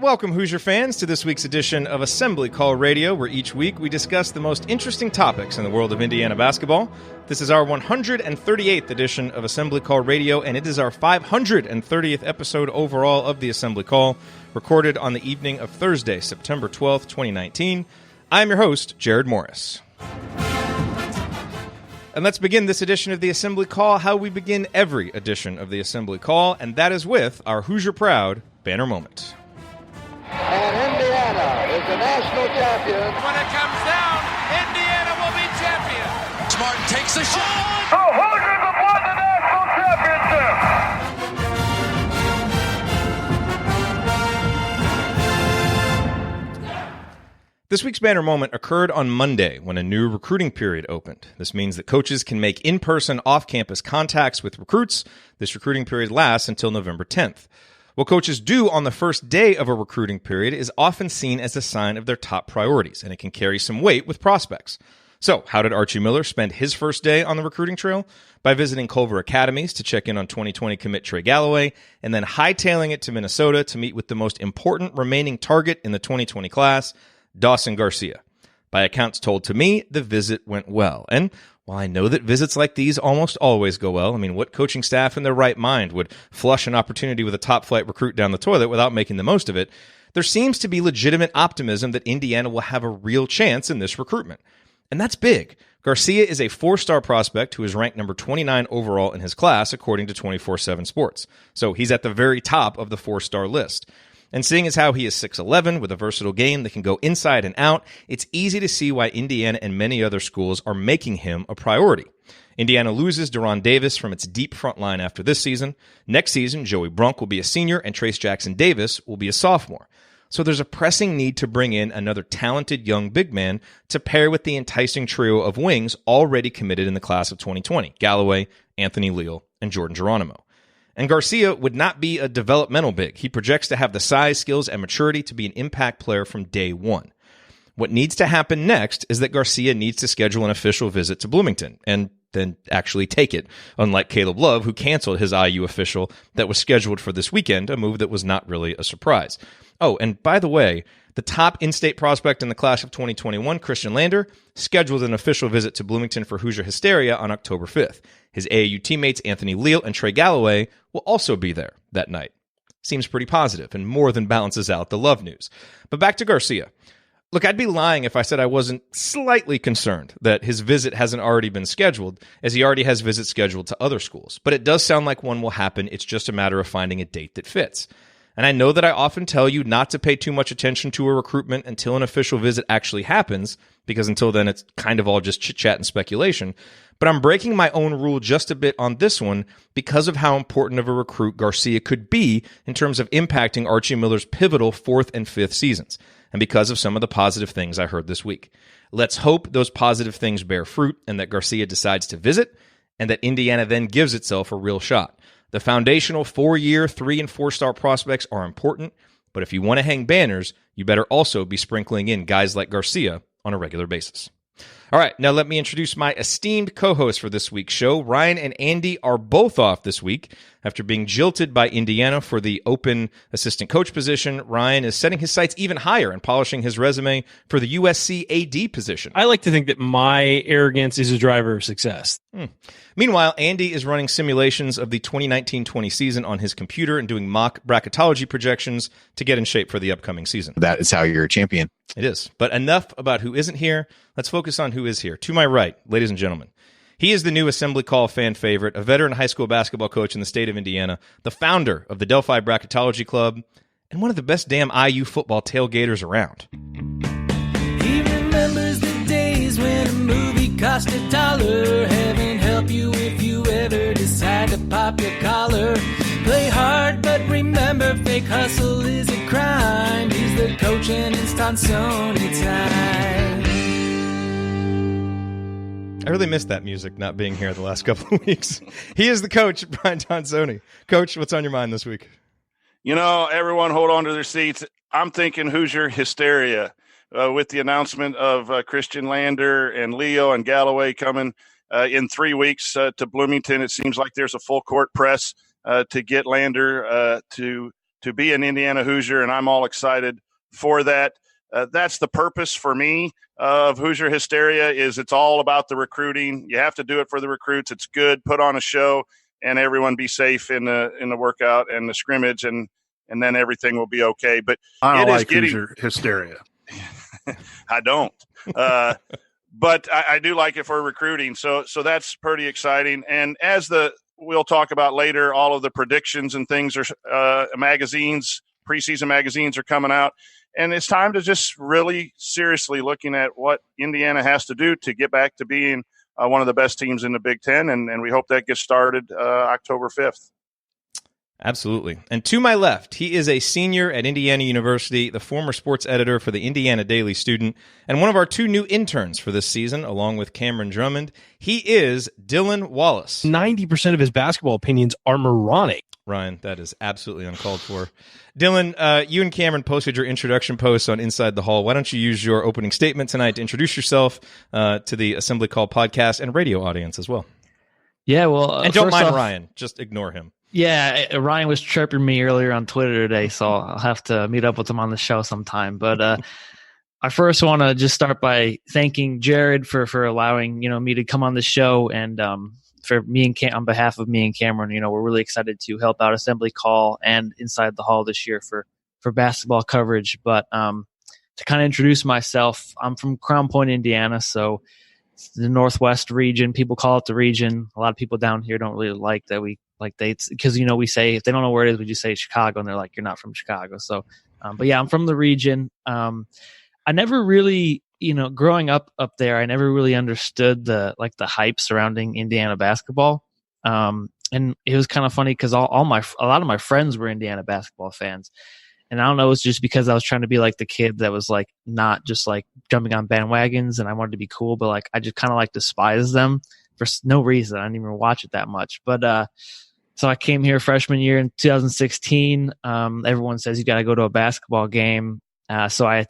welcome, Hoosier fans, to this week's edition of Assembly Call Radio, where each week we discuss the most interesting topics in the world of Indiana basketball. This is our 138th edition of Assembly Call Radio, and it is our 530th episode overall of the Assembly Call, recorded on the evening of Thursday, September 12th, 2019. I'm your host, Jerod Morris. And let's begin this edition of the Assembly Call how we begin every edition of the Assembly Call, and that is with our Hoosier Proud banner moment. And Indiana is the national champion. When it comes down, Indiana will be champion. Smart takes a shot. The Hoosiers have won the national championship. This week's banner moment occurred on Monday when a new recruiting period opened. This means that coaches can make in-person, off-campus contacts with recruits. This recruiting period lasts until November 10th. What coaches do on the first day of a recruiting period is often seen as a sign of their top priorities, and it can carry some weight with prospects. So, how did Archie Miller spend his first day on the recruiting trail? By visiting Culver Academies to check in on 2020 commit Trey Galloway, and then hightailing it to Minnesota to meet with the most important remaining target in the 2020 class, Dawson Garcia. By accounts told to me, the visit went well. And while I know that visits like these almost always go well, I mean, what coaching staff in their right mind would flush an opportunity with a top-flight recruit down the toilet without making the most of it? There seems to be legitimate optimism that Indiana will have a real chance in this recruitment. And that's big. Garcia is a four-star prospect who is ranked number 29 overall in his class, according to 24/7 Sports. So he's at the very top of the four-star list. And seeing as how he is 6'11", with a versatile game that can go inside and out, it's easy to see why Indiana and many other schools are making him a priority. Indiana loses Deron Davis from its deep front line after this season. Next season, Joey Brunk will be a senior and Trace Jackson Davis will be a sophomore. So there's a pressing need to bring in another talented young big man to pair with the enticing trio of wings already committed in the class of 2020, Galloway, Anthony Leal, and Jordan Geronimo. And Garcia would not be a developmental big. He projects to have the size, skills, and maturity to be an impact player from day one. What needs to happen next is that Garcia needs to schedule an official visit to Bloomington and then actually take it, unlike Caleb Love, who canceled his IU official that was scheduled for this weekend, a move that was not really a surprise. Oh, and by the way, the top in-state prospect in the class of 2021, Christian Lander, scheduled an official visit to Bloomington for Hoosier Hysteria on October 5th. His AAU teammates Anthony Leal and Trey Galloway will also be there that night. Seems pretty positive and more than balances out the Love news. But back to Garcia. Look, I'd be lying if I said I wasn't slightly concerned that his visit hasn't already been scheduled, as he already has visits scheduled to other schools. But it does sound like one will happen. It's just a matter of finding a date that fits. And I know that I often tell you not to pay too much attention to a recruitment until an official visit actually happens, because until then it's kind of all just chit-chat and speculation. But I'm breaking my own rule just a bit on this one because of how important of a recruit Garcia could be in terms of impacting Archie Miller's pivotal 4th and 5th seasons, and because of some of the positive things I heard this week. Let's hope those positive things bear fruit and that Garcia decides to visit, and that Indiana then gives itself a real shot. The foundational 4-year, 3- and 4-star prospects are important, but if you want to hang banners, you better also be sprinkling in guys like Garcia on a regular basis. All right, now let me introduce my esteemed co-hosts for this week's show. Ryan and Andy are both off this week after being jilted by Indiana for the open assistant coach position. Ryan is setting his sights even higher and polishing his resume for the USC AD position. I like to think that my arrogance is a driver of success. Meanwhile, Andy is running simulations of the 2019-20 season on his computer and doing mock bracketology projections to get in shape for the upcoming season. That is how you're a champion. It is. But enough about who isn't here. Let's focus on who is here. To my right, ladies and gentlemen, he is the new Assembly Call fan favorite, a veteran high school basketball coach in the state of Indiana, the founder of the Delphi Bracketology Club, and one of the best damn IU football tailgaters around. He remembers the days when a movie cost $1. Heaven help you if you ever decide to pop your collar. Play hard, but remember, fake hustle is a crime. He's the coach and it's Tonsoni time. I really missed that music not being here the last couple of weeks. He is the coach, Brian Tonsoni. Coach, what's on your mind this week? You know, everyone hold on to their seats. I'm thinking Hoosier hysteria with the announcement of Christian Lander and Leo and Galloway coming in 3 weeks to Bloomington. It seems like there's a full court press to get Lander to to be an Indiana Hoosier, and I'm all excited for that. That's the purpose for me of Hoosier Hysteria. Is it's all about the recruiting. You have to do it for the recruits. It's good. Put on a show, and everyone be safe in the workout and the scrimmage, and then everything will be okay. But I don't like Hoosier Hysteria. I don't. But I do like it for recruiting. So that's pretty exciting. And as we'll talk about later, all of the predictions and things are magazines, preseason magazines are coming out. And it's time to just really seriously looking at what Indiana has to do to get back to being one of the best teams in the Big Ten. And we hope that gets started October 5th. Absolutely. And to my left, he is a senior at Indiana University, the former sports editor for the Indiana Daily Student, and one of our 2 new interns for this season, along with Cameron Drummond. He is Dylan Wallace. 90% of his basketball opinions are moronic. Ryan, that is absolutely uncalled for. Dylan, you and Cameron posted your introduction post on Inside the Hall. Why don't you use your opening statement tonight to introduce yourself to the Assembly Call podcast and radio audience as well? Yeah, well... and don't mind Ryan. Just ignore him. Yeah, Ryan was chirping me earlier on Twitter today, so I'll have to meet up with him on the show sometime. But I first want to just start by thanking Jerod for allowing me to come on the show, and for me and on behalf of me and Cameron, we're really excited to help out Assembly Call and Inside the Hall this year for basketball coverage. But to kind of introduce myself, I'm from Crown Point, Indiana, so it's the Northwest region. People call it the region. A lot of people down here don't really like that because we say, if they don't know where it is, we just say Chicago, and they're like, you're not from Chicago. So, but yeah, I'm from the region. I never really, growing up there, I never really understood the hype surrounding Indiana basketball. And it was kind of funny because a lot of my friends were Indiana basketball fans. And I don't know, it was just because I was trying to be like the kid that was like not just like jumping on bandwagons, and I wanted to be cool, but like I just kind of like despise them for no reason. I didn't even watch it that much. But so I came here freshman year in 2016. Everyone says you got to go to a basketball game. So I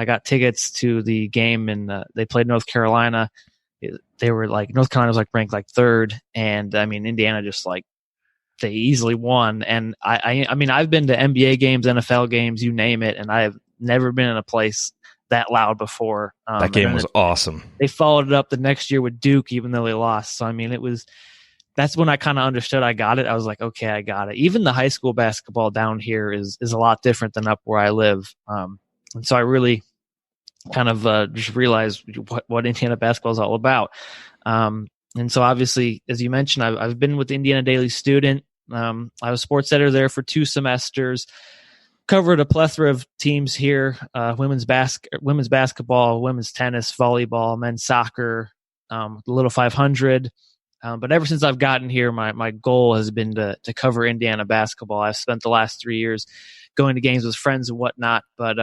got tickets to the game, and they played North Carolina. They were like, North Carolina was like ranked like 3rd. And I mean, Indiana just like, they easily won. And I mean, I've been to NBA games, NFL games, you name it. And I have never been in a place that loud before. That game was awesome. They followed it up the next year with Duke, even though they lost. So, I mean, that's when I kind of understood I got it. I was like, okay, I got it. Even the high school basketball down here is a lot different than up where I live. And so I really kind of just realized what Indiana basketball is all about. And so obviously, as you mentioned, I've been with the Indiana Daily Student. I was sports editor there for 2 semesters, covered a plethora of teams here, women's basketball, women's tennis, volleyball, men's soccer, the Little 500. But ever since I've gotten here, my goal has been to cover Indiana basketball. I've spent the last 3 years going to games with friends and whatnot. But,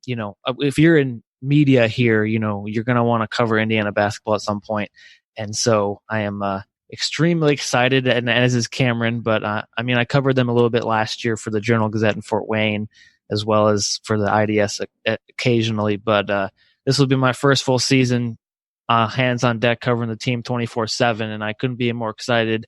if you're in media here, you're going to want to cover Indiana basketball at some point. And so I am extremely excited, and as is Cameron. But, I covered them a little bit last year for the Journal-Gazette in Fort Wayne, as well as for the IDS occasionally. But this will be my first full season. Hands on deck covering the team 24/7, and I couldn't be more excited.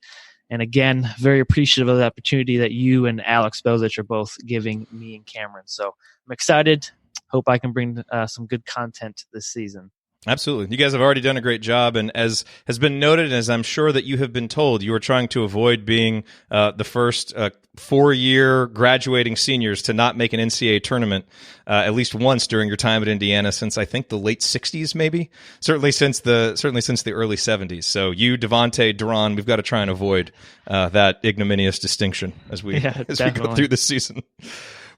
And again, very appreciative of the opportunity that you and Alex Bozich are both giving me and Cameron. So I'm excited. Hope I can bring some good content this season. Absolutely. You guys have already done a great job, and as has been noted, and as I'm sure that you have been told, you are trying to avoid being the first 4-year graduating seniors to not make an NCAA tournament at least once during your time at Indiana since I think the late 60s, maybe. Certainly since the early 70s. So you, Devontae, Duran, we've got to try and avoid that ignominious distinction as we go through this season.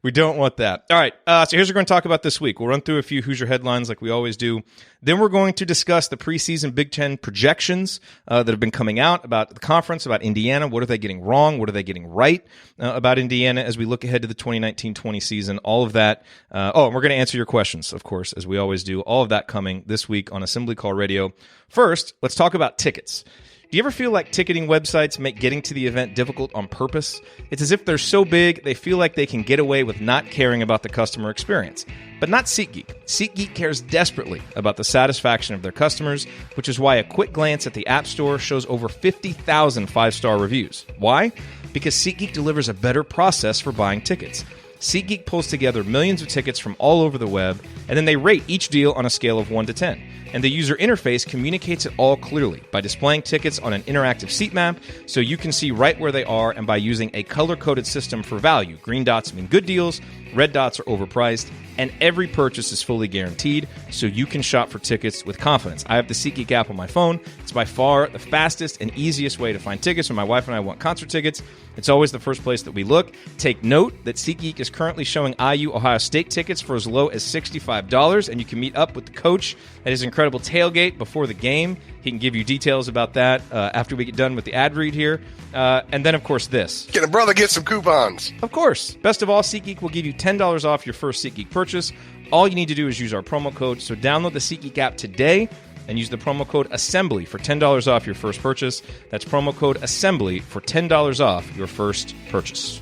We don't want that. All right, so here's what we're going to talk about this week. We'll run through a few Hoosier headlines like we always do. Then we're going to discuss the preseason Big Ten projections that have been coming out about the conference, about Indiana. What are they getting wrong? What are they getting right about Indiana as we look ahead to the 2019-20 season? All of that. And we're going to answer your questions, of course, as we always do. All of that coming this week on Assembly Call Radio. First, let's talk about tickets. Do you ever feel like ticketing websites make getting to the event difficult on purpose? It's as if they're so big, they feel like they can get away with not caring about the customer experience. But not SeatGeek. SeatGeek cares desperately about the satisfaction of their customers, which is why a quick glance at the App Store shows over 50,000 5-star reviews. Why? Because SeatGeek delivers a better process for buying tickets. SeatGeek pulls together millions of tickets from all over the web, and then they rate each deal on a scale of 1 to 10. And the user interface communicates it all clearly by displaying tickets on an interactive seat map so you can see right where they are, and by using a color-coded system for value. Green dots mean good deals, red dots are overpriced, and every purchase is fully guaranteed so you can shop for tickets with confidence. I have the SeatGeek app on my phone. It's by far the fastest and easiest way to find tickets when my wife and I want concert tickets. It's always the first place that we look. Take note that SeatGeek is currently showing IU Ohio State tickets for as low as $65, and you can meet up with the coach at his incredible tailgate before the game. He can give you details about that after we get done with the ad read here. And then, of course, this. Can a brother get some coupons? Of course. Best of all, SeatGeek will give you $10 off your first SeatGeek purchase. All you need to do is use our promo code. So download the SeatGeek app today and use the promo code ASSEMBLY for $10 off your first purchase. That's promo code ASSEMBLY for $10 off your first purchase.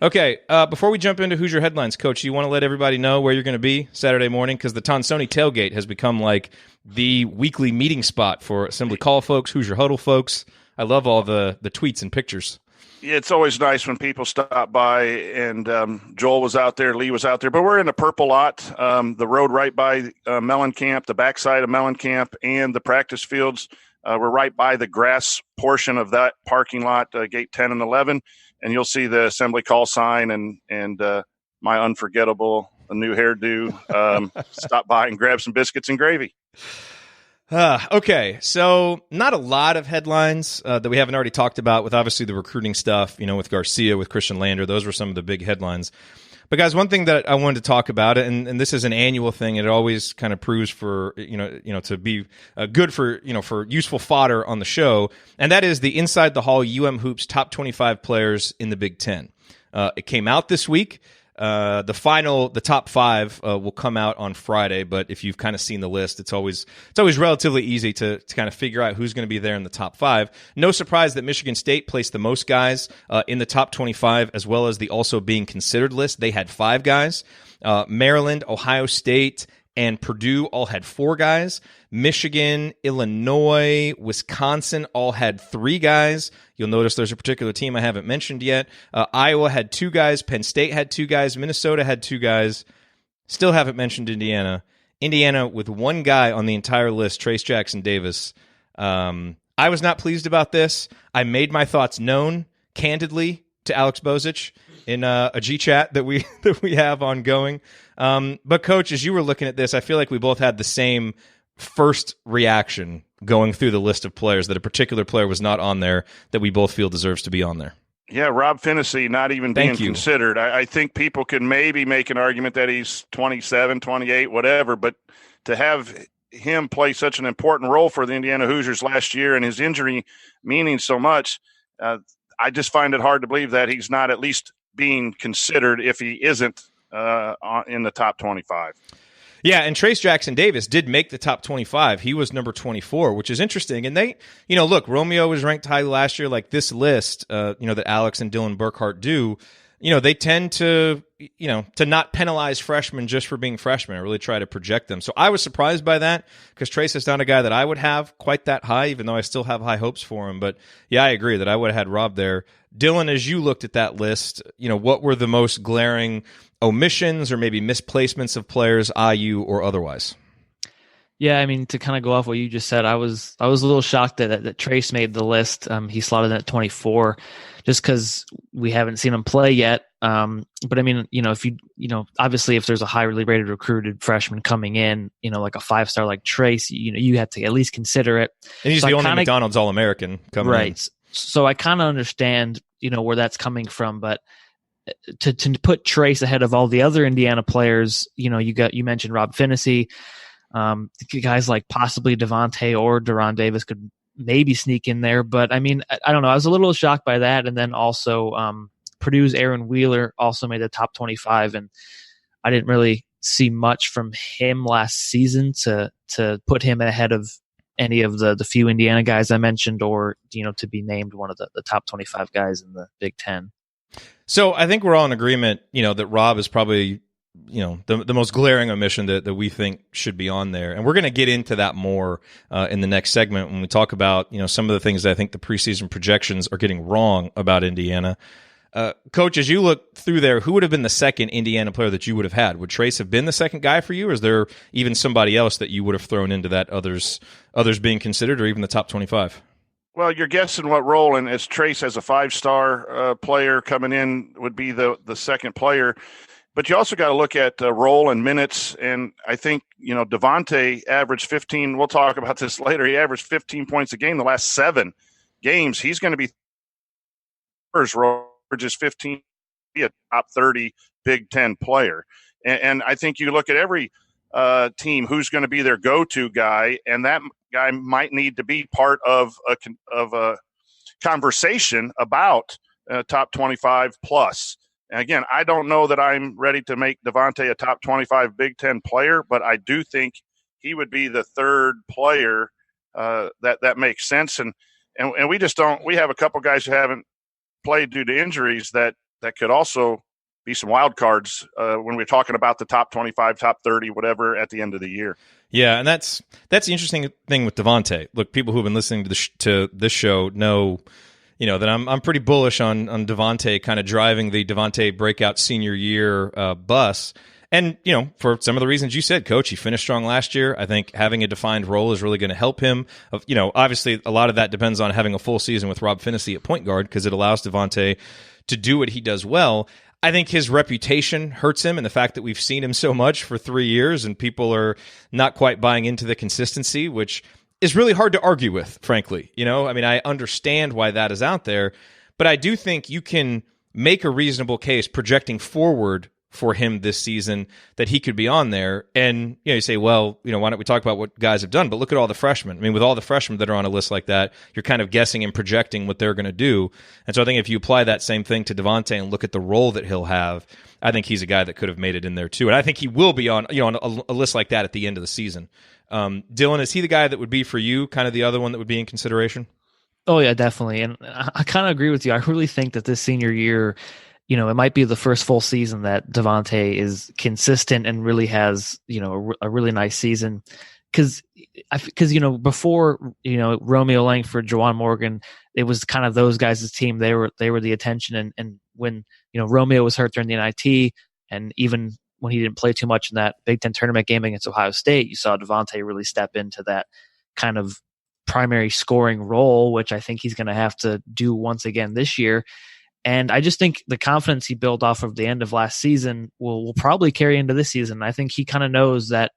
Okay, before we jump into Hoosier headlines, Coach, you want to let everybody know where you're going to be Saturday morning? Because the Tonsoni tailgate has become like the weekly meeting spot for Assembly Call folks, Hoosier Huddle folks. I love all the tweets and pictures. Yeah, it's always nice when people stop by, and Joel was out there, Lee was out there, but we're in the purple lot, the road right by Mellencamp, the backside of Mellencamp, and the practice fields. We're right by the grass portion of that parking lot, gate 10 and 11, and you'll see the Assembly Call sign and my unforgettable new hairdo. Stop by and grab some biscuits and gravy. Okay, so not a lot of headlines that we haven't already talked about, with obviously the recruiting stuff, with Garcia, with Christian Lander. Those were some of the big headlines. But guys, one thing that I wanted to talk about, and this is an annual thing, and it always kind of proves for to be good for for useful fodder on the show, and that is the Inside the Hall Hoops top 25 players in the Big Ten. It came out this week. The top 5 will come out on Friday, but if you've kind of seen the list, it's always relatively easy to kind of figure out who's going to be there in the top 5. No surprise that Michigan State placed the most guys in the top 25, as well as the also being considered list. They had 5 guys. Maryland, Ohio State, and Purdue all had 4 guys. Michigan, Illinois, Wisconsin all had 3 guys. You'll notice there's a particular team I haven't mentioned yet. Iowa had 2 guys. Penn State had 2 guys. Minnesota had 2 guys. Still haven't mentioned Indiana. Indiana with 1 guy on the entire list, Trace Jackson Davis. I was not pleased about this. I made my thoughts known candidly to Alex Bozich in a G chat that we have ongoing. But Coach, as you were looking at this, I feel like we both had the same first reaction going through the list of players, that a particular player was not on there that we both feel deserves to be on there. Yeah, Rob Finney not even being considered. I think people could maybe make an argument that he's 27, 28, whatever, but to have him play such an important role for the Indiana Hoosiers last year and his injury meaning so much, I just find it hard to believe that he's not at least being considered if he isn't in the top 25. Yeah, and Trace Jackson Davis did make the top 25. He was number 24, which is interesting. And they, look, Romeo was ranked high last year. Like this list, that Alex and Dylan Burkhart do, they tend to, to not penalize freshmen just for being freshmen and really try to project them. So I was surprised by that, because Trace is not a guy that I would have quite that high, even though I still have high hopes for him. But yeah, I agree that I would have had Rob there. Dylan, as you looked at that list, what were the most glaring omissions or maybe misplacements of players, IU or otherwise? Yeah, I mean, to kind of go off what you just said, I was a little shocked that Trace made the list. He slotted in at 24 just because we haven't seen him play yet. But I mean, if obviously if there's a highly rated recruited freshman coming in, like a 5-star like Trace, you have to at least consider it. And he's the only McDonald's All-American coming in. Right. So I kind of understand, where that's coming from, but to put Trace ahead of all the other Indiana players, you mentioned Rob Finney, guys like possibly Devontae or Deron Davis could maybe sneak in there, but I mean, I don't know. I was a little shocked by that, and then also Purdue's Aaron Wheeler also made the top 25, and I didn't really see much from him last season to put him ahead of any of the few Indiana guys I mentioned, or to be named one of the top 25 guys in the Big Ten. So I think we're all in agreement, that Rob is probably the most glaring omission that we think should be on there. And we're going to get into that more in the next segment when we talk about, some of the things that I think the preseason projections are getting wrong about Indiana. Coach, as you look through there, who would have been the second Indiana player that you would have had? Would Trace have been the second guy for you, or is there even somebody else that you would have thrown into that others being considered, or even the top 25? Well, you're guessing what role, and as Trace as a 5-star player coming in would be the second player. But you also got to look at role and minutes, and I think, Devontae averaged 15. We'll talk about this later. He averaged 15 points a game the last 7 games. He's going to be first role. Just 15, be a top 30 Big Ten player. And I think you look at every team who's going to be their go-to guy, and that guy might need to be part of a conversation about top 25 plus. And again, I don't know that I'm ready to make Devontae a top 25 Big Ten player, but I do think he would be the third player that makes sense. And we just don't – we have a couple guys who haven't played due to injuries that could also be some wild cards when we're talking about the top 25, top 30, whatever at the end of the year. Yeah, and that's the interesting thing with Devontae. Look, people who have been listening to this show know, that I'm pretty bullish on Devontae kind of driving the Devontae breakout senior year bus. And, for some of the reasons you said, Coach, he finished strong last year. I think having a defined role is really going to help him. Obviously, a lot of that depends on having a full season with Rob Finney at point guard because it allows Devontae to do what he does well. I think his reputation hurts him, and the fact that we've seen him so much for 3 years and people are not quite buying into the consistency, which is really hard to argue with, frankly. I understand why that is out there, but I do think you can make a reasonable case projecting forward for him this season that he could be on there. And, you say, well, why don't we talk about what guys have done? But look at all the freshmen. I mean, with all the freshmen that are on a list like that, you're kind of guessing and projecting what they're going to do. And so I think if you apply that same thing to Devontae and look at the role that he'll have, I think he's a guy that could have made it in there too. And I think he will be on, on a list like that at the end of the season. Dylan, is he the guy that would be for you, kind of the other one that would be in consideration? Oh yeah, definitely. And I kind of agree with you. I really think that this senior year, it might be the first full season that Devontae is consistent and really has, a really nice season. Because before, Romeo Langford, Juwan Morgan, it was kind of those guys' team. They were the attention. And when, Romeo was hurt during the NIT, and even when he didn't play too much in that Big Ten tournament game against Ohio State, you saw Devontae really step into that kind of primary scoring role, which I think he's going to have to do once again this year. And I just think the confidence he built off of the end of last season will probably carry into this season. I think he kind of knows that,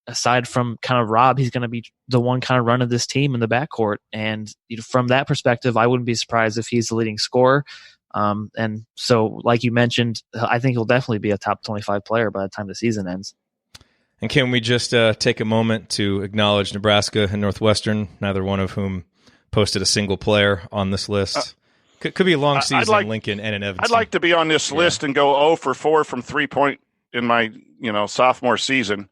aside from kind of Rob, he's going to be the one kind of running this team in the backcourt. And from that perspective, I wouldn't be surprised if he's the leading scorer. And so, like you mentioned, I think he'll definitely be a top 25 player by the time the season ends. And can we just take a moment to acknowledge Nebraska and Northwestern, neither one of whom posted a single player on this list? Could be a long season in Lincoln and in Evanston. I'd like to be on this list and go 0 for 4 from 3-point in my sophomore season.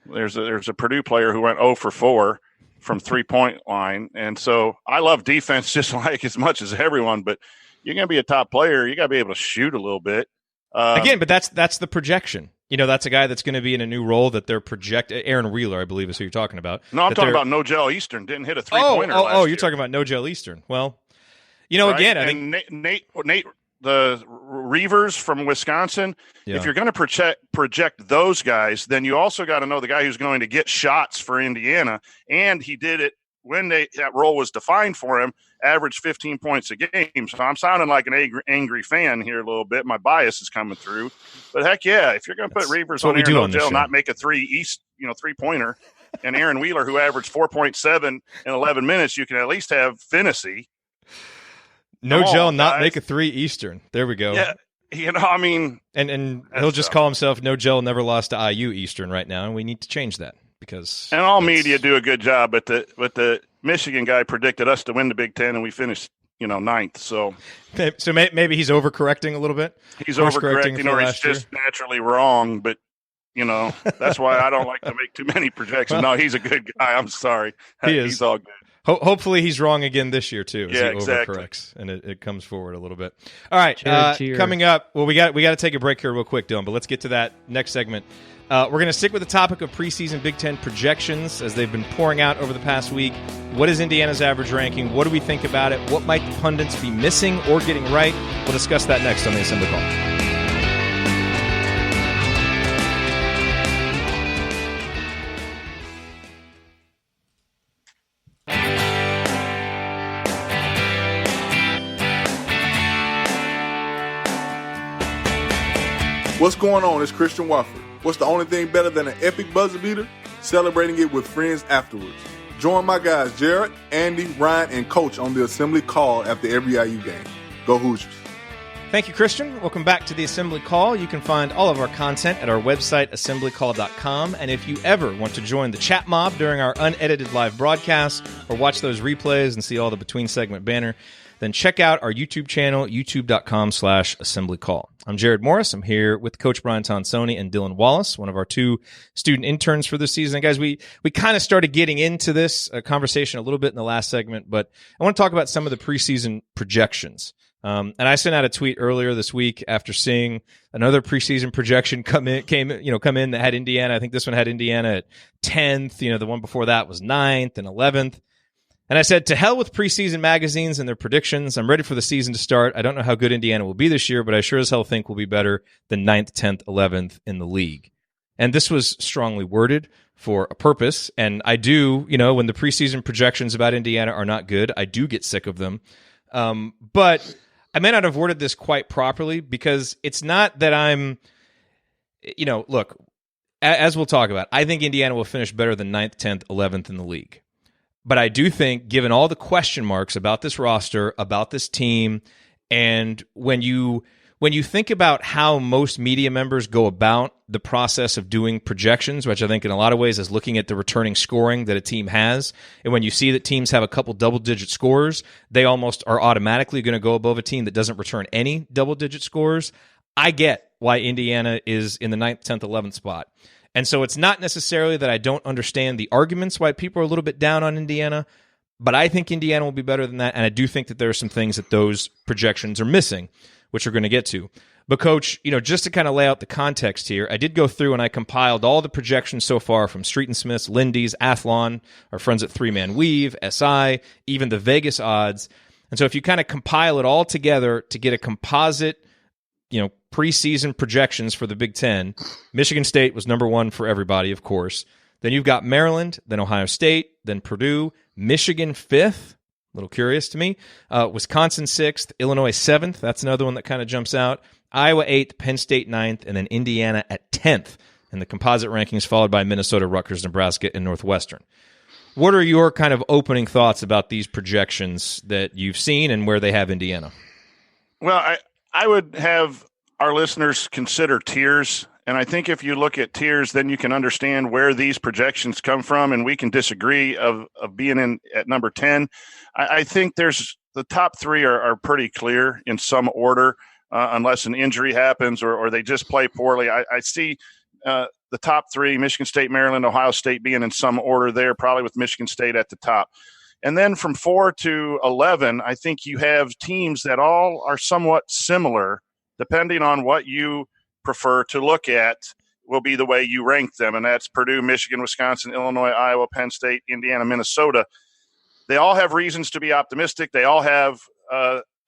There's a Purdue player who went 0 for 4 from 3-point line, and so I love defense just like as much as everyone. But you're going to be a top player, you got to be able to shoot a little bit. Again, but that's the projection. That's a guy that's going to be in a new role that they're projecting. Aaron Wheeler, I believe, is who you're talking about. No, I'm talking about Nogel Eastern. Didn't hit a 3-pointer last year. You're talking about Nogel Eastern. Well, right? Again, I think Nate, the Reavers from Wisconsin. Yeah. If you're going to project those guys, then you also got to know the guy who's going to get shots for Indiana, and he did it when that role was defined for him. Averaged 15 points a game. So I'm sounding like an angry fan here a little bit. My bias is coming through, but heck yeah, if you're going to put Reavers on here, Nogel, not make a 3-pointer, and Aaron Wheeler, who averaged 4.7 in 11 minutes, you can at least have Finney. Nogel not make a 3 Eastern. There we go. Yeah, and he'll just call himself Nogel never lost to IU Eastern right now, and we need to change that because all media do a good job, but the Michigan guy predicted us to win the Big Ten, and we finished 9th. So maybe he's overcorrecting a little bit. He's overcorrecting, or he's just naturally wrong. But That's why I don't like to make too many projections. No, he's a good guy. I'm sorry. He's all good. Hopefully he's wrong again this year too. As he exactly. Overcorrects and it comes forward a little bit. All right, Cheers. coming up. Well, we got to take a break here real quick, Dylan. But let's get to that next segment. We're going to stick with the topic of preseason Big Ten projections as they've been pouring out over the past week. What is Indiana's average ranking? What do we think about it? What might the pundits be missing or getting right? We'll discuss that next on the Assembly Call. What's going on? It's Christian Wofford. What's the only thing better than an epic buzzer beater? Celebrating it with friends afterwards. Join my guys Jerod, Andy, Ryan, and Coach on the Assembly Call after every IU game. Go Hoosiers. Thank you, Christian. Welcome back to the Assembly Call. You can find all of our content at our website, assemblycall.com. And if you ever want to join the chat mob during our unedited live broadcasts or watch those replays and see all the between segment banner, then check out our YouTube channel, youtube.com/assemblycall. I'm Jerod Morris. I'm here with Coach Brian Tonsoni and Dylan Wallace, one of our 2 student interns for this season. And guys, we kind of started getting into this conversation a little bit in the last segment, but I want to talk about some of the preseason projections. And I sent out a tweet earlier this week after seeing another preseason projection come in that had Indiana. I think this one had Indiana at 10th. The one before that was 9th and 11th. And I said, to hell with preseason magazines and their predictions. I'm ready for the season to start. I don't know how good Indiana will be this year, but I sure as hell think we'll be better than 9th, 10th, 11th in the league. And this was strongly worded for a purpose. And I do, when the preseason projections about Indiana are not good, I do get sick of them. But I may not have worded this quite properly because it's not that I'm, look, as we'll talk about, I think Indiana will finish better than 9th, 10th, 11th in the league. But I do think, given all the question marks about this roster, about this team, and when you think about how most media members go about the process of doing projections, which I think in a lot of ways is looking at the returning scoring that a team has, and when you see that teams have a couple double-digit scores, they almost are automatically going to go above a team that doesn't return any double-digit scores. I get why Indiana is in the 9th, 10th, 11th spot. And so it's not necessarily that I don't understand the arguments why people are a little bit down on Indiana, but I think Indiana will be better than that, and I do think that there are some things that those projections are missing, which we're going to get to. But, Coach, just to kind of lay out the context here, I did go through and I compiled all the projections so far from Street and Smith's, Lindy's, Athlon, our friends at Three Man Weave, SI, even the Vegas odds. And so if you kind of compile it all together to get a composite, preseason projections for the Big Ten, Michigan State was number 1 for everybody, of course. Then you've got Maryland, then Ohio State, then Purdue, Michigan 5th, a little curious to me, Wisconsin 6th, Illinois 7th, that's another one that kind of jumps out, Iowa 8th, Penn State 9th, and then Indiana at 10th in the composite rankings, followed by Minnesota, Rutgers, Nebraska, and Northwestern. What are your kind of opening thoughts about these projections that you've seen and where they have Indiana? Well, I would have our listeners consider tiers. And I think if you look at tiers, then you can understand where these projections come from, and we can disagree of being in at number 10. I think there's the top 3 are pretty clear in some order, unless an injury happens or they just play poorly. I see the top 3, Michigan State, Maryland, Ohio State being in some order there, probably with Michigan State at the top. And then from 4 to 11, I think you have teams that all are somewhat similar, depending on what you prefer to look at will be the way you rank them. And that's Purdue, Michigan, Wisconsin, Illinois, Iowa, Penn State, Indiana, Minnesota. They all have reasons to be optimistic. They all have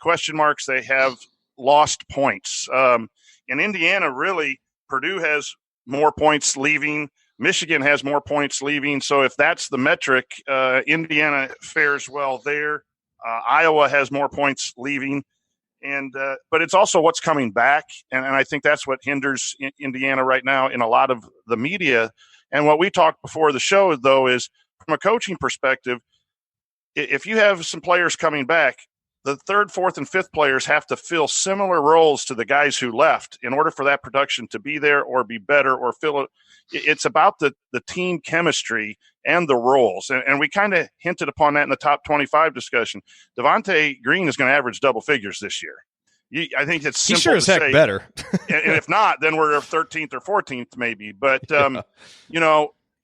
question marks. They have lost points. In Indiana, really, Purdue has more points leaving. Michigan has more points leaving. So if that's the metric, Indiana fares well there. Iowa has more points leaving. But it's also what's coming back, and I think that's what hinders Indiana right now in a lot of the media. And what we talked before the show, though, is from a coaching perspective, if you have some players coming back, the 3rd, 4th, and 5th players have to fill similar roles to the guys who left in order for that production to be there or be better or fill it. It's about the team chemistry and the roles. And we kind of hinted upon that in the top 25 discussion. Devontae Green is going to average double figures this year. I think it's He's simple sure as to heck say, better. and if not, then we're 13th or 14th maybe. But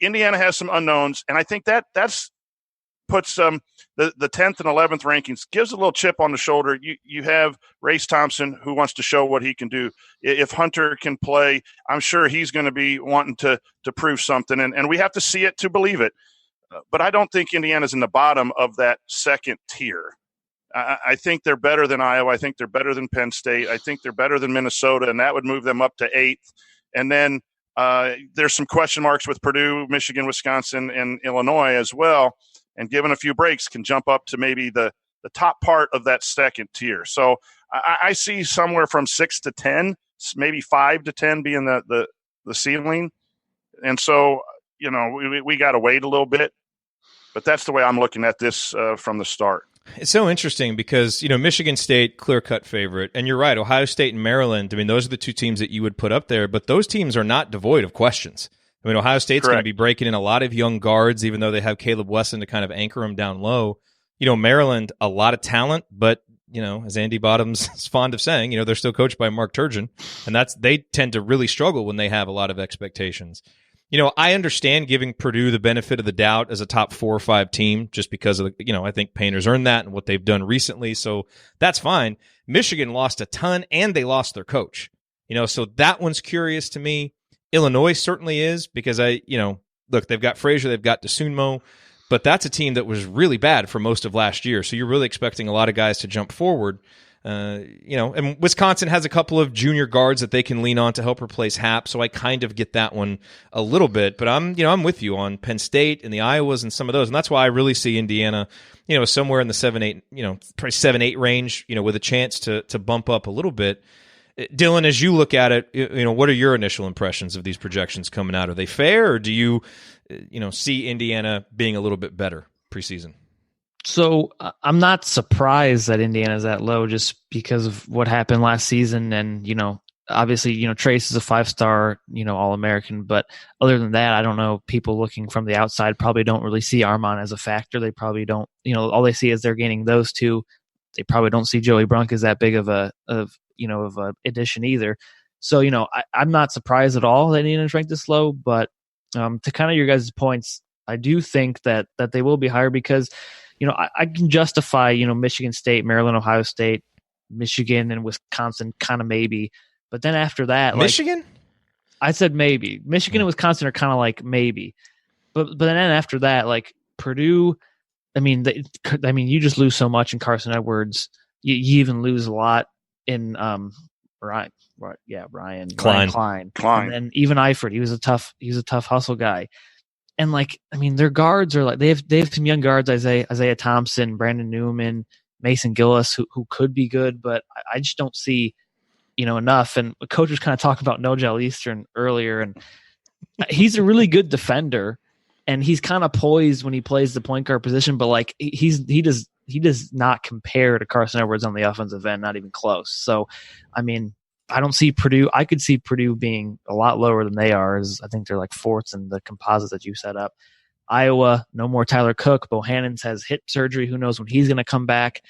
Indiana has some unknowns, and I think that's puts the 10th and 11th rankings, gives a little chip on the shoulder. You have Race Thompson, who wants to show what he can do. If Hunter can play, I'm sure he's going to be wanting to prove something, and we have to see it to believe it. But I don't think Indiana's in the bottom of that second tier. I think they're better than Iowa. I think they're better than Penn State. I think they're better than Minnesota, and that would move them up to 8th. And then there's some question marks with Purdue, Michigan, Wisconsin, and Illinois as well. And given a few breaks, can jump up to maybe the top part of that second tier. So I see somewhere from 6 to 10, maybe 5 to 10 being the ceiling. And so, we got to wait a little bit. But that's the way I'm looking at this from the start. It's so interesting because, Michigan State, clear-cut favorite. And you're right, Ohio State and Maryland, those are the two teams that you would put up there. But those teams are not devoid of questions. Ohio State's going to be breaking in a lot of young guards, even though they have Caleb Wesson to kind of anchor them down low. Maryland, a lot of talent, but, as Andy Bottoms is fond of saying, they're still coached by Mark Turgeon. And they tend to really struggle when they have a lot of expectations. I understand giving Purdue the benefit of the doubt as a top 4 or 5 team just because of, I think Painter's earned that and what they've done recently. So that's fine. Michigan lost a ton and they lost their coach, so that one's curious to me. Illinois certainly is because look, they've got Frazier, they've got DeSunmo, but that's a team that was really bad for most of last year. So you're really expecting a lot of guys to jump forward. And Wisconsin has a couple of junior guards that they can lean on to help replace Happ, so I kind of get that one a little bit. But I'm with you on Penn State and the Iowas and some of those, and that's why I really see Indiana, somewhere in the 7-8, probably 7-8 range, with a chance to bump up a little bit. Dylan, as you look at it, what are your initial impressions of these projections coming out? Are they fair, or do you, see Indiana being a little bit better preseason? So I'm not surprised that Indiana's that low just because of what happened last season. And, obviously, Trace is a 5-star, All-American. But other than that, I don't know. People looking from the outside probably don't really see Armand as a factor. They probably don't, all they see is they're gaining those two. They probably don't see Joey Brunk as that big of a addition either. So, I'm not surprised at all that Indiana's ranked this low. But to kind of your guys' points, I do think that they will be higher because – I can justify, Michigan State, Maryland, Ohio State, Michigan, and Wisconsin kind of maybe. But then after that, Michigan? I said maybe. Michigan and Wisconsin are kind of like maybe. But then after that, like Purdue, you just lose so much in Carson Edwards. You even lose a lot in Ryan Klein. And then even Eifert, he was a tough hustle guy. And their guards are they have some young guards, Isaiah Thompson, Brandon Newman, Mason Gillis, who could be good, but I just don't see, enough. And the coach was kind of talking about Nogel Eastern earlier, and he's a really good defender, and he's kind of poised when he plays the point guard position, but he does not compare to Carson Edwards on the offensive end, not even close. So, I don't see Purdue. I could see Purdue being a lot lower than they are. I think they're like 4th in the composite that you set up. Iowa, no more Tyler Cook. Bohannon's has hip surgery. Who knows when he's going to come back?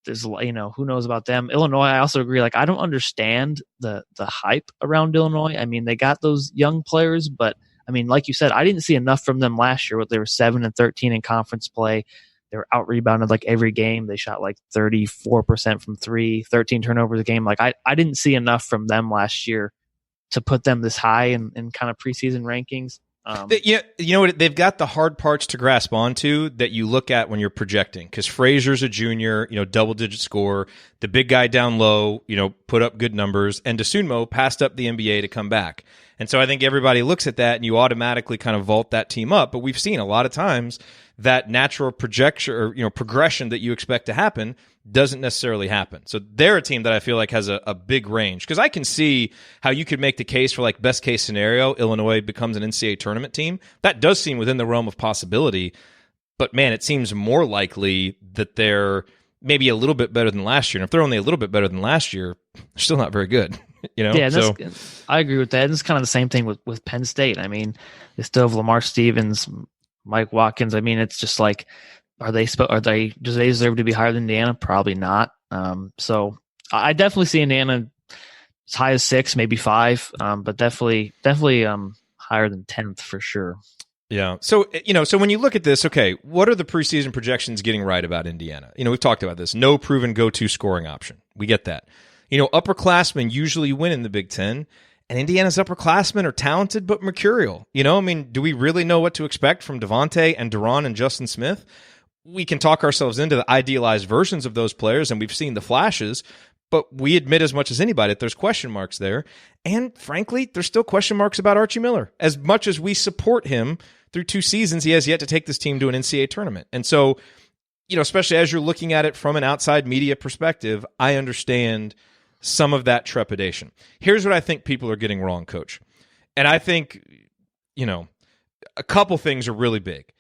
There's, who knows about them. Illinois, I also agree. I don't understand the hype around Illinois. They got those young players, but like you said, I didn't see enough from them last year. They were 7-13 in conference play. They were out-rebounded every game. They shot 34% from 3, 13 turnovers a game. I didn't see enough from them last year to put them this high in kind of preseason rankings. You know what? They've got the hard parts to grasp onto that you look at when you're projecting. Because Frazier's a junior, double-digit scorer. The big guy down low, put up good numbers. And DeSunmo passed up the NBA to come back. And so I think everybody looks at that and you automatically kind of vault that team up. But we've seen a lot of times that natural projection or progression that you expect to happen doesn't necessarily happen. So they're a team that I feel like has a big range, because I can see how you could make the case for best case scenario, Illinois becomes an NCAA tournament team. That does seem within the realm of possibility, but man, it seems more likely that they're maybe a little bit better than last year. And if they're only a little bit better than last year, they're still not very good. Yeah, so I agree with that. And it's kind of the same thing with Penn State. They still have Lamar Stevens, Mike Watkins. It's just do they deserve to be higher than Indiana? Probably not. So I definitely see Indiana as high as 6, maybe 5, but definitely higher than 10th for sure. Yeah. So, so when you look at this, okay, what are the preseason projections getting right about Indiana? We've talked about this. No proven go-to scoring option. We get that. Upperclassmen usually win in the Big Ten, and Indiana's upperclassmen are talented but mercurial. Do we really know what to expect from Devontae and Duran and Justin Smith? We can talk ourselves into the idealized versions of those players, and we've seen the flashes, but we admit as much as anybody that there's question marks there. And frankly, there's still question marks about Archie Miller. As much as we support him through 2 seasons, he has yet to take this team to an NCAA tournament. And so, especially as you're looking at it from an outside media perspective, I understand some of that trepidation. Here's what I think people are getting wrong, Coach. And I think, a couple things are really big.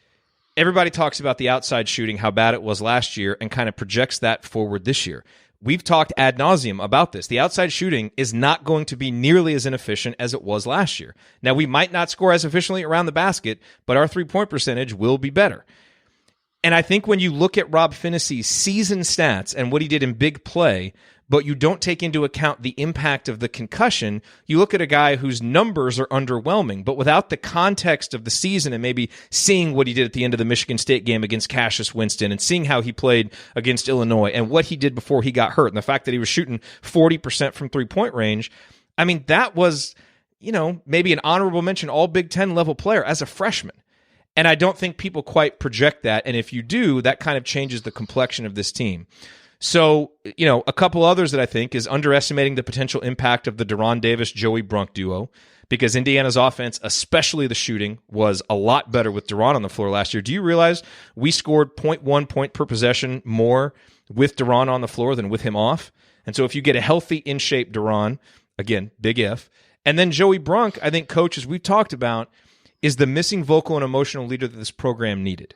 Everybody talks about the outside shooting, how bad it was last year, and kind of projects that forward this year. We've talked ad nauseum about this. The outside shooting is not going to be nearly as inefficient as it was last year. Now, we might not score as efficiently around the basket, but our three-point percentage will be better. And I think when you look at Rob Phinissee's season stats and what he did in big play, but you don't take into account the impact of the concussion, you look at a guy whose numbers are underwhelming, but without the context of the season and maybe seeing what he did at the end of the Michigan State game against Cassius Winston and seeing how he played against Illinois and what he did before he got hurt and the fact that he was shooting 40% from three-point range, I mean, that was, maybe an honorable mention all Big Ten level player as a freshman. And I don't think people quite project that. And if you do, that kind of changes the complexion of this team. So, a couple others that I think is underestimating the potential impact of the Deron Davis-Joey Brunk duo, because Indiana's offense, especially the shooting, was a lot better with Deron on the floor last year. Do you realize we scored 0.1 point per possession more with Deron on the floor than with him off? And so if you get a healthy, in-shape Deron, again, big if, and then Joey Brunk, I think, Coach, as we've talked about, is the missing vocal and emotional leader that this program needed.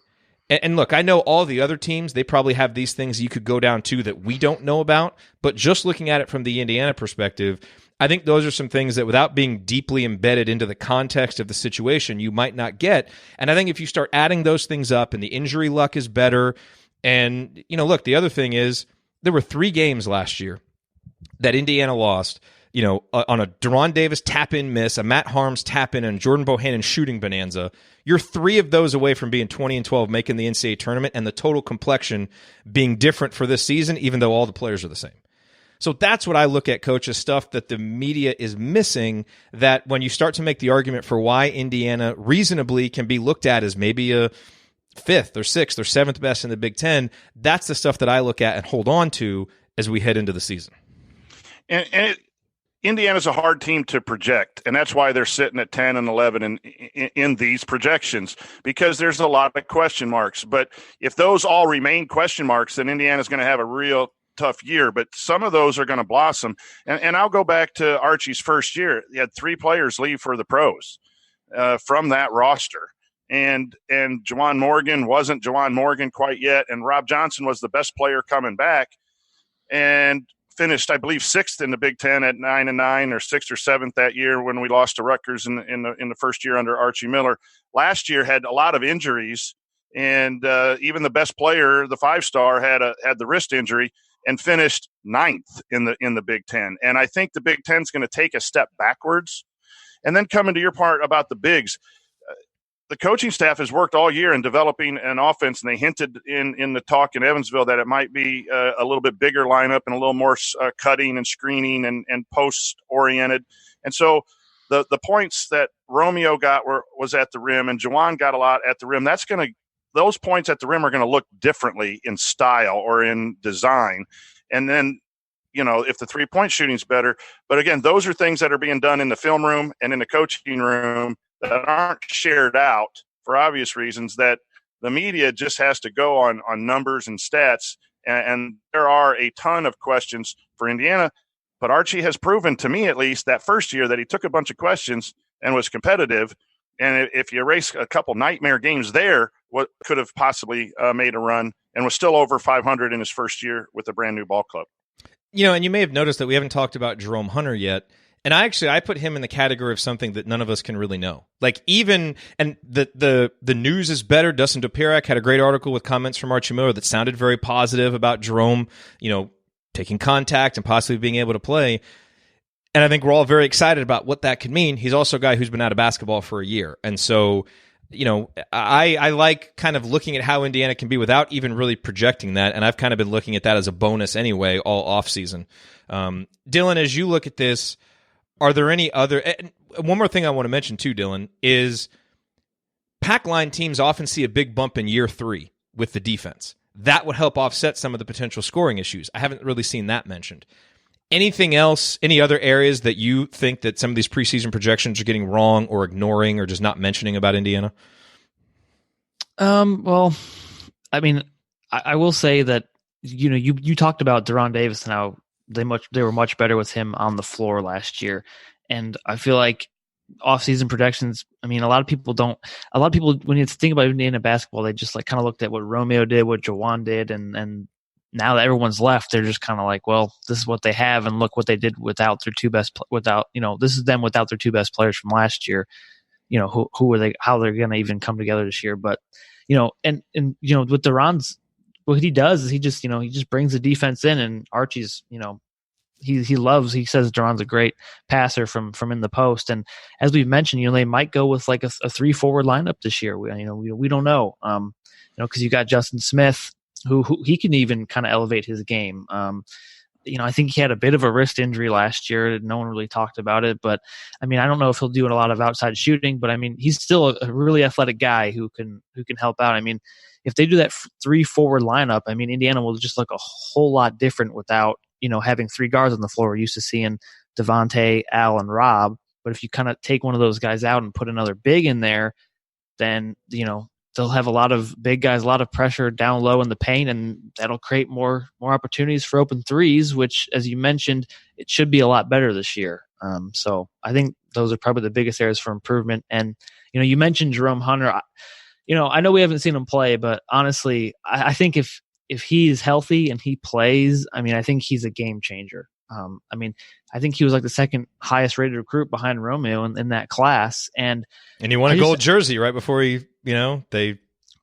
And look, I know all the other teams, they probably have these things you could go down to that we don't know about, but just looking at it from the Indiana perspective, I think those are some things that without being deeply embedded into the context of the situation, you might not get. And I think if you start adding those things up and the injury luck is better, and, look, the other thing is there were 3 games last year that Indiana lost, on a Deron Davis tap-in miss, a Matt Harms tap-in, and Jordan Bohannon shooting bonanza. You're 3 of those away from being 20-12, making the NCAA tournament, and the total complexion being different for this season, even though all the players are the same. So that's what I look at, Coach, as stuff that the media is missing, that when you start to make the argument for why Indiana reasonably can be looked at as maybe a 5th or 6th or 7th best in the Big Ten, that's the stuff that I look at and hold on to as we head into the season. Indiana's a hard team to project, and that's why they're sitting at 10 and 11 in these projections, because there's a lot of question marks. But if those all remain question marks, then Indiana's going to have a real tough year. But some of those are going to blossom. And I'll go back to Archie's first year. He had 3 players leave for the pros from that roster. And Juwan Morgan wasn't Juwan Morgan quite yet, and Rob Johnson was the best player coming back. And finished, I believe, 6th in the Big Ten at 9-9, or 6th or 7th that year when we lost to Rutgers in the first year under Archie Miller. Last year had a lot of injuries, and even the best player, the 5-star, had the wrist injury and finished 9th in the Big Ten. And I think the Big Ten's going to take a step backwards. And then coming to your part about the bigs, the coaching staff has worked all year in developing an offense, and they hinted in the talk in Evansville that it might be a little bit bigger lineup and a little more cutting and screening and post-oriented. And so the points that Romeo got was at the rim, and Juwan got a lot at the rim. Those points at the rim are going to look differently in style or in design. And then, if the 3-point shooting's better. But again, those are things that are being done in the film room and in the coaching room that aren't shared out for obvious reasons, that the media just has to go on numbers and stats. And there are a ton of questions for Indiana, but Archie has proven, to me at least, that first year that he took a bunch of questions and was competitive. And if you erase a couple nightmare games there, what could have possibly made a run, and was still over 500 in his first year with a brand new ball club. And you may have noticed that we haven't talked about Jerome Hunter yet. And I put him in the category of something that none of us can really know. Like and the news is better. Dustin Dopirak had a great article with comments from Archie Miller that sounded very positive about Jerome, taking contact and possibly being able to play. And I think we're all very excited about what that could mean. He's also a guy who's been out of basketball for a year. And so, I like kind of looking at how Indiana can be without even really projecting that. And I've kind of been looking at that as a bonus anyway, all offseason. Dylan, as you look at this, are there any other... One more thing I want to mention too, Dylan, is pack line teams often see a big bump in year 3 with the defense. That would help offset some of the potential scoring issues. I haven't really seen that mentioned. Anything else, any other areas that you think that some of these preseason projections are getting wrong or ignoring or just not mentioning about Indiana? Well, I mean, I will say that, you talked about Deron Davis and how they were much better with him on the floor last year. And I feel like off-season projections, I mean, a lot of people, when you think about Indiana basketball, they just like kind of looked at what Romeo did, what Jawan did, and now that everyone's left, they're just kind of like, well, this is what they have, and look what they did without their two best. This is them without their two best players from last year. Who are they? How they're going to even come together this year? But and with Deron's, what he does is he just brings the defense in, and Archie's he says Deron's a great passer from in the post, and as we've mentioned, they might go with like a 3 forward lineup this year. We don't know, because you got Justin Smith, who he can even kind of elevate his game. I think he had a bit of a wrist injury last year. No one really talked about it, but I mean, I don't know if he'll do a lot of outside shooting, but I mean, he's still a really athletic guy who can help out. I mean, if they do that 3 forward lineup, I mean, Indiana will just look a whole lot different without, having 3 guards on the floor. We're used to seeing Devontae, Al, and Rob, but if you kind of take one of those guys out and put another big in there, then, they'll have a lot of big guys, a lot of pressure down low in the paint, and that'll create more opportunities for open threes, which, as you mentioned, it should be a lot better this year. So I think those are probably the biggest areas for improvement. And, you mentioned Jerome Hunter. I know we haven't seen him play, but honestly, I think if he is healthy and he plays, I mean, I think he's a game changer. I think he was like the second highest rated recruit behind Romeo in that class. And he won a gold jersey right before they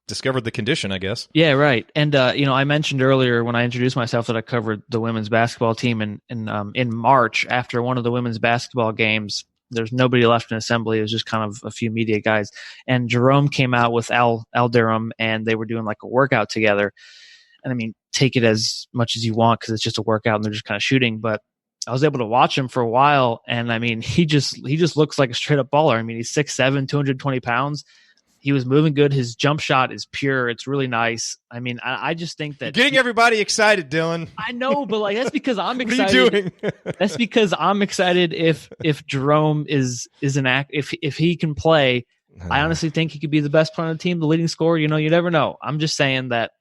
discovered the condition, I guess. Yeah, right. And, I mentioned earlier when I introduced myself that I covered the women's basketball team in March after one of the women's basketball games. There's nobody left in assembly. It was just kind of a few media guys. And Jerome came out with Al Durham, and they were doing like a workout together. And I mean, take it as much as you want because it's just a workout and they're just kind of shooting. But I was able to watch him for a while, and I mean, he just looks like a straight up baller. I mean, he's 6'7", 220 pounds. He was moving good. His jump shot is pure. It's really nice. I mean, I just think that you're getting everybody excited, Dylan. I know, but like that's because I'm excited. What are you doing? That's because I'm excited. If Jerome is an act, if he can play, I honestly think he could be the best player on the team, the leading scorer. You never know. I'm just saying that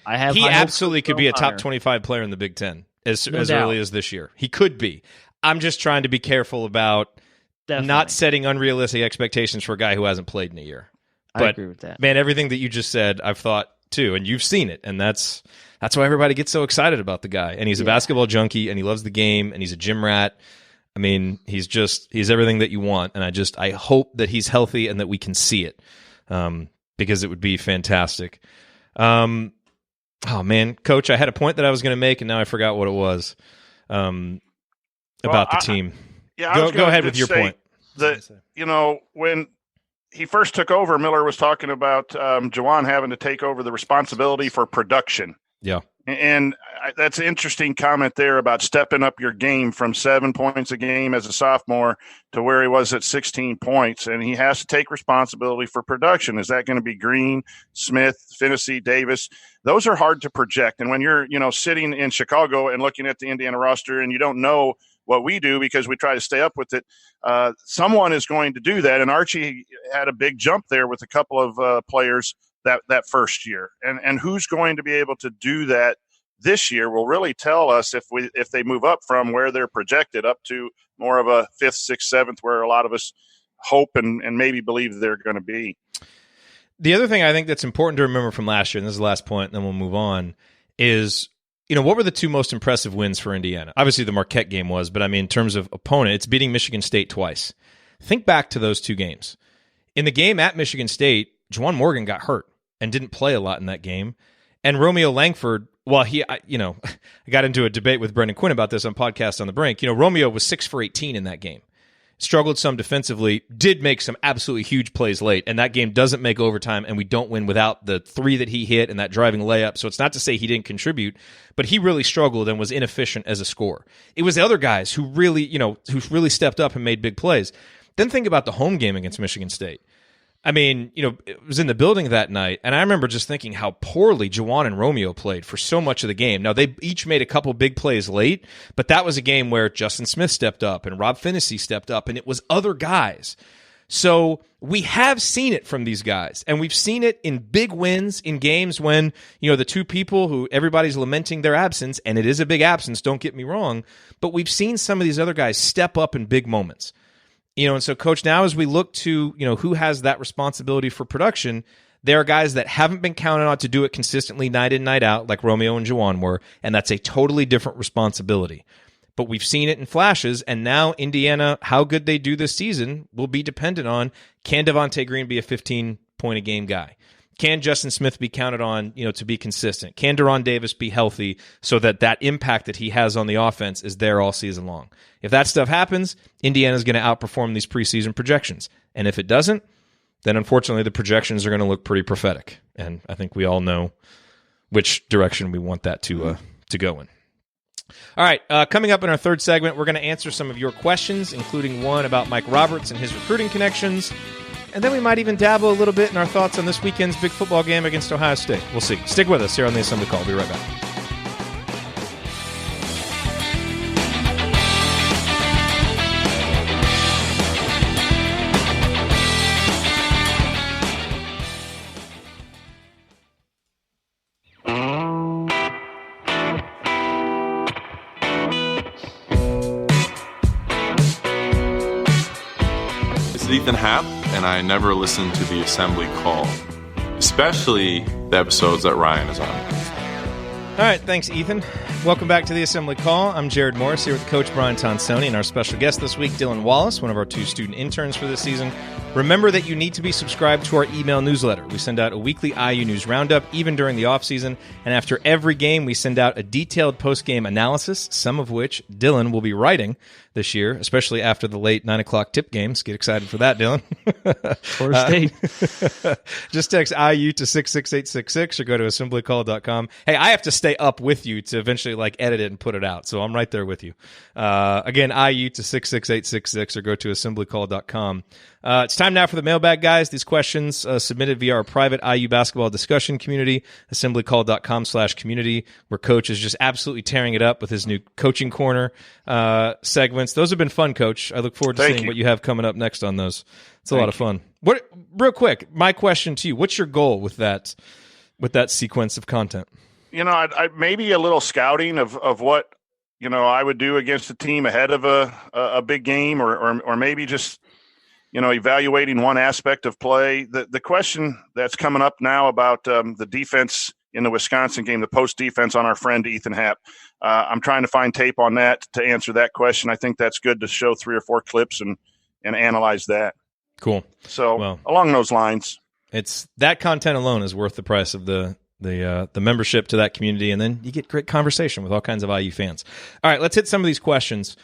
he absolutely could be a top 25 player in the Big Ten as early as this year. He could be. I'm just trying to be careful about not setting unrealistic expectations for a guy who hasn't played in a year. But, I agree with that. Man, everything that you just said, I've thought too, and you've seen it, and that's why everybody gets so excited about the guy. And he's a basketball junkie, and he loves the game, and he's a gym rat. I mean, he's everything that you want, and I hope that he's healthy and that we can see it, because it would be fantastic. Oh man, Coach, I had a point that I was going to make, and now I forgot what it was about the team. Go ahead with your point. When he first took over, Miller was talking about Jawan having to take over the responsibility for production. Yeah. And that's an interesting comment there about stepping up your game from 7 points a game as a sophomore to where he was at 16 points. And he has to take responsibility for production. Is that going to be Green, Smith, Finney, Davis? Those are hard to project. And when you're, sitting in Chicago and looking at the Indiana roster and you don't know what we do because we try to stay up with it, someone is going to do that. And Archie had a big jump there with a couple of players that first year. And who's going to be able to do that this year will really tell us if they move up from where they're projected up to more of a 5th, 6th, 7th, where a lot of us hope and maybe believe they're going to be. The other thing I think that's important to remember from last year, and this is the last point, and then we'll move on, is what were the 2 most impressive wins for Indiana? Obviously, the Marquette game was, but I mean, in terms of opponent, it's beating Michigan State twice. Think back to those 2 games. In the game at Michigan State, Juwan Morgan got hurt and didn't play a lot in that game, and Romeo Langford Well, I got into a debate with Brendan Quinn about this on Podcast on the Brink. Romeo was 6 for 18 in that game. Struggled some defensively, did make some absolutely huge plays late, and that game doesn't make overtime, and we don't win without the 3 that he hit and that driving layup. So it's not to say he didn't contribute, but he really struggled and was inefficient as a scorer. It was the other guys who really stepped up and made big plays. Then think about the home game against Michigan State. I mean, it was in the building that night, and I remember just thinking how poorly Juwan and Romeo played for so much of the game. Now, they each made a couple big plays late, but that was a game where Justin Smith stepped up and Rob Finnessy stepped up, and it was other guys. So we have seen it from these guys, and we've seen it in big wins in games when, the 2 people who everybody's lamenting their absence, and it is a big absence, don't get me wrong, but we've seen some of these other guys step up in big moments. And so, Coach, now as we look to, who has that responsibility for production, there are guys that haven't been counted on to do it consistently night in, night out, like Romeo and Juwan were, and that's a totally different responsibility. But we've seen it in flashes, and now Indiana, how good they do this season will be dependent on, can Devontae Green be a 15-point-a-game guy? Can Justin Smith be counted on, to be consistent? Can Deron Davis be healthy so that impact that he has on the offense is there all season long? If that stuff happens, Indiana's going to outperform these preseason projections. And if it doesn't, then unfortunately the projections are going to look pretty prophetic. And I think we all know which direction we want that to go in. All right, coming up in our third segment, we're going to answer some of your questions, including one about Mike Roberts and his recruiting connections. And then we might even dabble a little bit in our thoughts on this weekend's big football game against Ohio State. We'll see. Stick with us here on the Assembly Call. We'll be right back. Ethan Happ, and I never listen to the Assembly Call, especially the episodes that Ryan is on. All right, thanks, Ethan. Welcome back to the Assembly Call. I'm Jerod Morris here with Coach Brian Tonsoni and our special guest this week, Dylan Wallace, one of our 2 student interns for this season. Remember that you need to be subscribed to our email newsletter. We send out a weekly IU News Roundup, even during the offseason, and after every game, we send out a detailed post-game analysis, some of which Dylan will be writing this year, especially after the late 9 o'clock tip games. Get excited for that, Dylan. Just text IU to 66866 or go to assemblycall.com. Hey, I have to stay up with you to eventually edit it and put it out, so I'm right there with you. Again, IU to 66866 or go to assemblycall.com. It's time now for the mailbag, guys. These questions submitted via our private IU basketball discussion community, assemblycall.com/community, where Coach is just absolutely tearing it up with his new Coaching Corner segments. Those have been fun, Coach. I look forward to seeing what you have coming up next on those. It's a lot of fun. Real quick, my question to you, what's your goal with that sequence of content? I maybe a little scouting of what, I would do against a team ahead of a big game or maybe just, evaluating one aspect of play. The question that's coming up now about the defense in the Wisconsin game, the post defense on our friend Ethan Happ. I'm trying to find tape on that to answer that question. I think that's good to show 3 or 4 clips and analyze that. Cool. So along those lines, it's that content alone is worth the price of the membership to that community, and then you get great conversation with all kinds of IU fans. All right, let's hit some of these questions.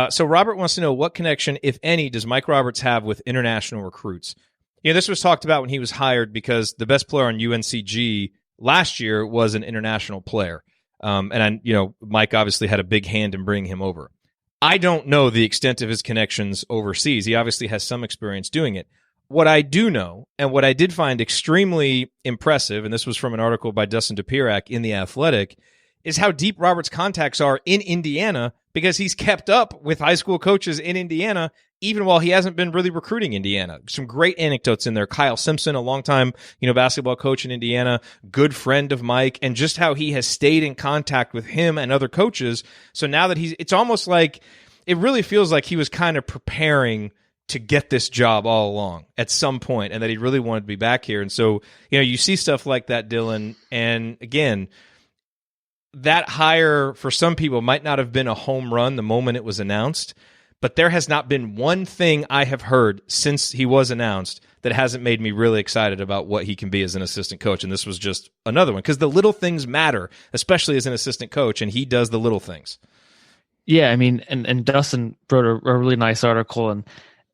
So Robert wants to know, what connection, if any, does Mike Roberts have with international recruits? This was talked about when he was hired because the best player on UNCG last year was an international player. Mike obviously had a big hand in bringing him over. I don't know the extent of his connections overseas. He obviously has some experience doing it. What I do know, and what I did find extremely impressive, and this was from an article by Dustin DePierac in The Athletic, is how deep Robert's contacts are in Indiana, because he's kept up with high school coaches in Indiana, even while he hasn't been really recruiting Indiana. Some great anecdotes in there. Kyle Simpson, a longtime, basketball coach in Indiana, good friend of Mike, and just how he has stayed in contact with him and other coaches. So now that it's almost like, it really feels like he was kind of preparing to get this job all along at some point, and that he really wanted to be back here. And so, you see stuff like that, Dylan, and again, that hire for some people might not have been a home run the moment it was announced, but there has not been one thing I have heard since he was announced that hasn't made me really excited about what he can be as an assistant coach. And this was just another one, because the little things matter, especially as an assistant coach, and he does the little things. Yeah, I mean, and Dustin wrote a really nice article, and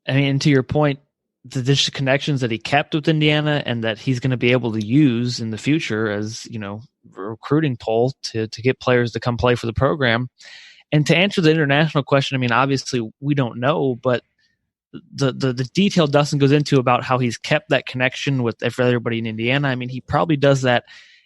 I mean, to your point, the digital connections that he kept with Indiana and that he's going to be able to use in the future as, you know, a recruiting tool to get players to come play for the program. And to answer the international question, I mean, obviously we don't know, but the detail Dustin goes into about how he's kept that connection with everybody in Indiana, I mean, he probably does that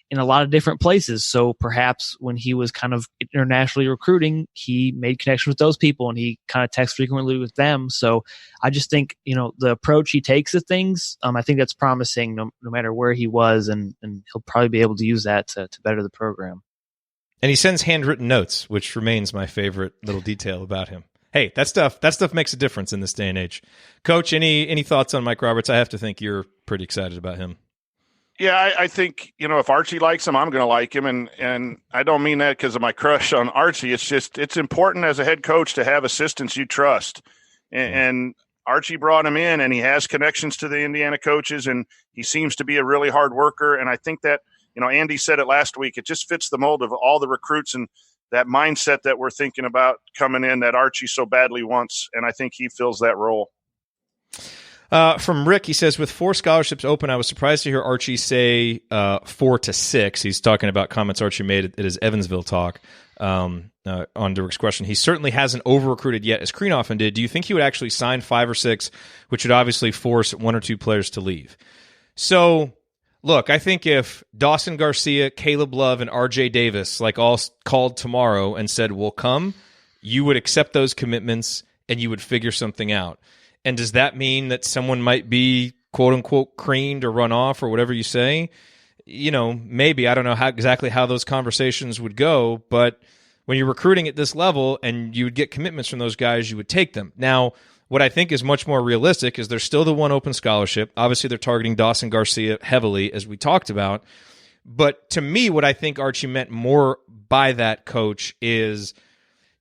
in a lot of different places. So perhaps when he was kind of internationally recruiting, he made connections with those people and he kind of texts frequently with them. So I just think, you know, the approach he takes to things, I think that's promising no matter where he was, and he'll probably be able to use that to better the program. And he sends handwritten notes, which remains my favorite little detail about him. Hey, that stuff makes a difference in this day and age. Coach, any thoughts on Mike Roberts? I have to think you're pretty excited about him. Yeah, I think, you know, if Archie likes him, I'm going to like him. And I don't mean that because of my crush on Archie. It's just, it's important as a head coach to have assistants you trust. And Archie brought him in, and he has connections to the Indiana coaches, and he seems to be a really hard worker. And I think that, you know, Andy said it last week, it just fits the mold of all the recruits and that mindset that we're thinking about coming in that Archie so badly wants. And I think he fills that role. From Rick, he says, with 4 scholarships open, I was surprised to hear Archie say 4 to 6. He's talking about comments Archie made at his Evansville talk on Rick's question. He certainly hasn't over-recruited yet, as Crean often did. Do you think he would actually sign 5 or 6, which would obviously force 1 or 2 players to leave? So, look, I think if Dawson Garcia, Caleb Love, and R.J. Davis all called tomorrow and said, we'll come, you would accept those commitments and you would figure something out. And does that mean that someone might be, quote-unquote, creamed or run off or whatever you say? You know, maybe. I don't know exactly how those conversations would go, but when you're recruiting at this level and you would get commitments from those guys, you would take them. Now, what I think is much more realistic is there's still the 1 open scholarship. Obviously, they're targeting Dawson Garcia heavily, as we talked about. But to me, what I think Archie meant more by that, Coach, is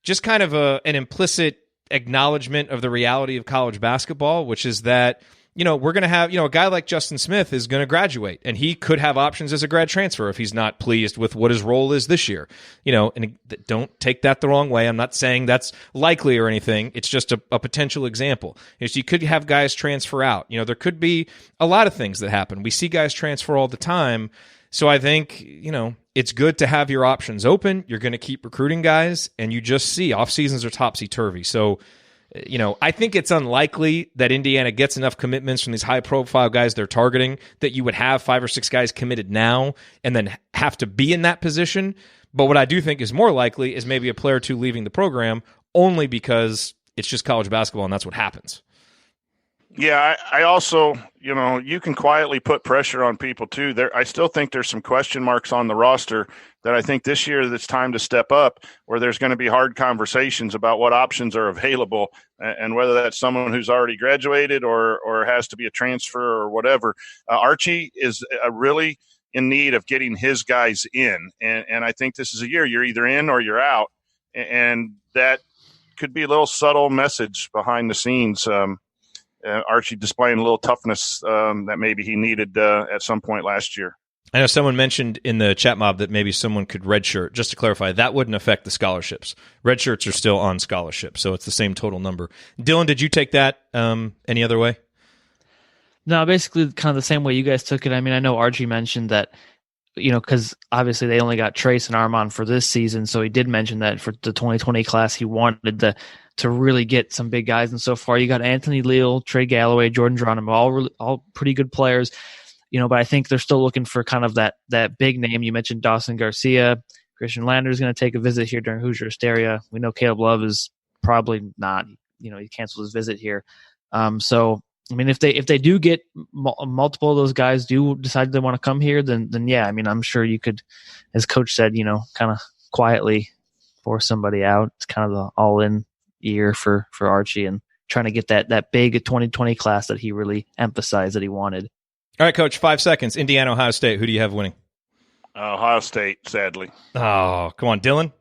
just kind of an implicit acknowledgement of the reality of college basketball, which is that, you know, we're going to have, you know, a guy like Justin Smith is going to graduate, and he could have options as a grad transfer if he's not pleased with what his role is this year. You know, and don't take that the wrong way. I'm not saying that's likely or anything. It's just a potential example. You know, so you could have guys transfer out. You know, there could be a lot of things that happen. We see guys transfer all the time. So I think, you know, it's good to have your options open. You're going to keep recruiting guys, and you just see off seasons are topsy-turvy. So, you know, I think it's unlikely that Indiana gets enough commitments from these high-profile guys they're targeting that you would have 5 or 6 guys committed now and then have to be in that position. But what I do think is more likely is maybe a player or 2 leaving the program only because it's just college basketball and that's what happens. Yeah, I also, you know, you can quietly put pressure on people too. I still think there's some question marks on the roster that I think this year it's time to step up, where there's going to be hard conversations about what options are available and whether that's someone who's already graduated or has to be a transfer or whatever. Archie is really in need of getting his guys in. And I think this is a year you're either in or you're out. And that could be a little subtle message behind the scenes. Archie displaying a little toughness that maybe he needed at some point last year. I know someone mentioned in the chat mob that maybe someone could redshirt. Just to clarify, that wouldn't affect the scholarships. Redshirts are still on scholarship, so it's the same total number. Dylan, did you take that any other way? No, basically kind of the same way you guys took it. I mean, I know Archie mentioned that, you know, because obviously they only got Trace and Armand for this season, so he did mention that for the 2020 class he wanted to really get some big guys. And so far you got Anthony Leal, Trey Galloway, Jordan Geronimo, all pretty good players. You know, but I think they're still looking for kind of that big name. You mentioned Dawson Garcia. Christian Lander is going to take a visit here during Hoosier Hysteria. We know Caleb Love is probably not. You know, he canceled his visit here. So, I mean, if they do get multiple of those guys do decide they want to come here, then yeah, I mean, I'm sure you could, as Coach said, you know, kind of quietly force somebody out. It's kind of the all-in year for Archie and trying to get that big 2020 class that he really emphasized that he wanted. All right, Coach, 5 seconds. Indiana, Ohio State. Who do you have winning? Ohio State, sadly. Oh, come on, Dylan.